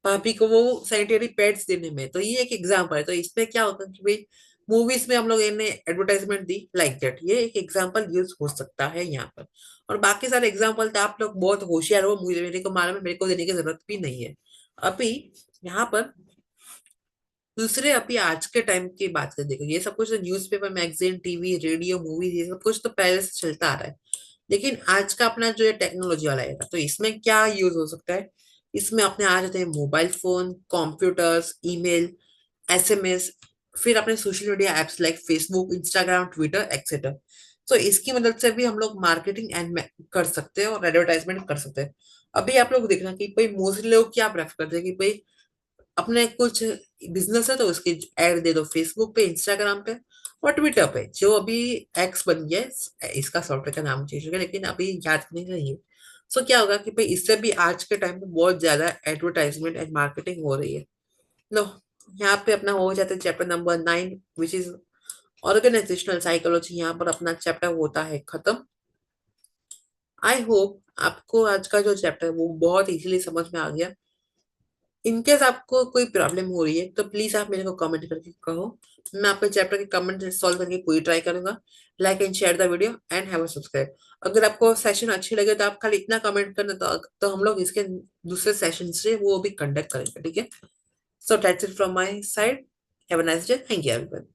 S1: भाभी को वो सैनिटरी पैड्स देने में। तो ये एक एग्जाम्पल है, तो इसमें क्या होता है कि भाई मूवीज में हम लोग इन्हें एडवर्टाइजमेंट दी, लाइक दैट, ये एक एग्जाम्पल यूज हो सकता है यहाँ पर। और बाकी सारे एग्जाम्पल तो आप लोग बहुत होशियार हो, मुझे मेरे को मालूम है, मेरे को देने की जरूरत भी नहीं है। अभी यहाँ पर दूसरे, अभी आज के टाइम की बात करें, देखो ये सब कुछ तो newspaper, magazine, TV, radio, movies, ये सब कुछ तो पहले से चलता आ रहा है। लेकिन आज का अपना जो ये टेक्नोलॉजी वाला है, तो इसमें क्या यूज हो सकता है। इसमें अपने आ जाते हैं mobile phone, computers, email, SMS, फिर अपने social media apps like Facebook, Instagram, Twitter etcetera. तो इसकी मदद से भी हम लोग मार्केटिंग एंड कर सकते हैं और एडवर्टाइजमेंट कर सकते हैं। अभी आप लोग देखना कि भाई मोस्टली लोग क्या प्रेफर करते हैं कि भाई अपने कुछ बिजनेस है तो उसकी ऐड दे दो फेसबुक पे, इंस्टाग्राम पे और ट्विटर पे, जो अभी एक्स बन गया है, इसका सॉफ्टवेयर का नाम चेंज हो गया लेकिन अभी याद नहीं है। सो क्या होगा कि भाई इससे भी आज के टाइम पे बहुत ज्यादा एडवर्टाइजमेंट एंड मार्केटिंग हो रही है। लो, यहाँ पे अपना हो जाता है chapter number 9 which is organisational psychology, यहाँ पर अपना चैप्टर होता है खत्म। आई होप आपको आज का जो चैप्टर है वो बहुत इजीली समझ में आ गया। इनकेस आपको कोई प्रॉब्लम हो रही है तो प्लीज आप मेरे को कमेंट करके कहो, मैं आपके चैप्टर के कमेंट सॉल्व करके पूरी ट्राई करूंगा। Like and share the video and have a subscribe. अगर आपको सेशन अच्छी लगे तो आप खाली इतना कमेंट करना, तो हम लोग इसके दूसरे सेशन से वो भी कंडक्ट करेंगे। ठीक है। So that's it from my side. Have a nice day, thank you everyone.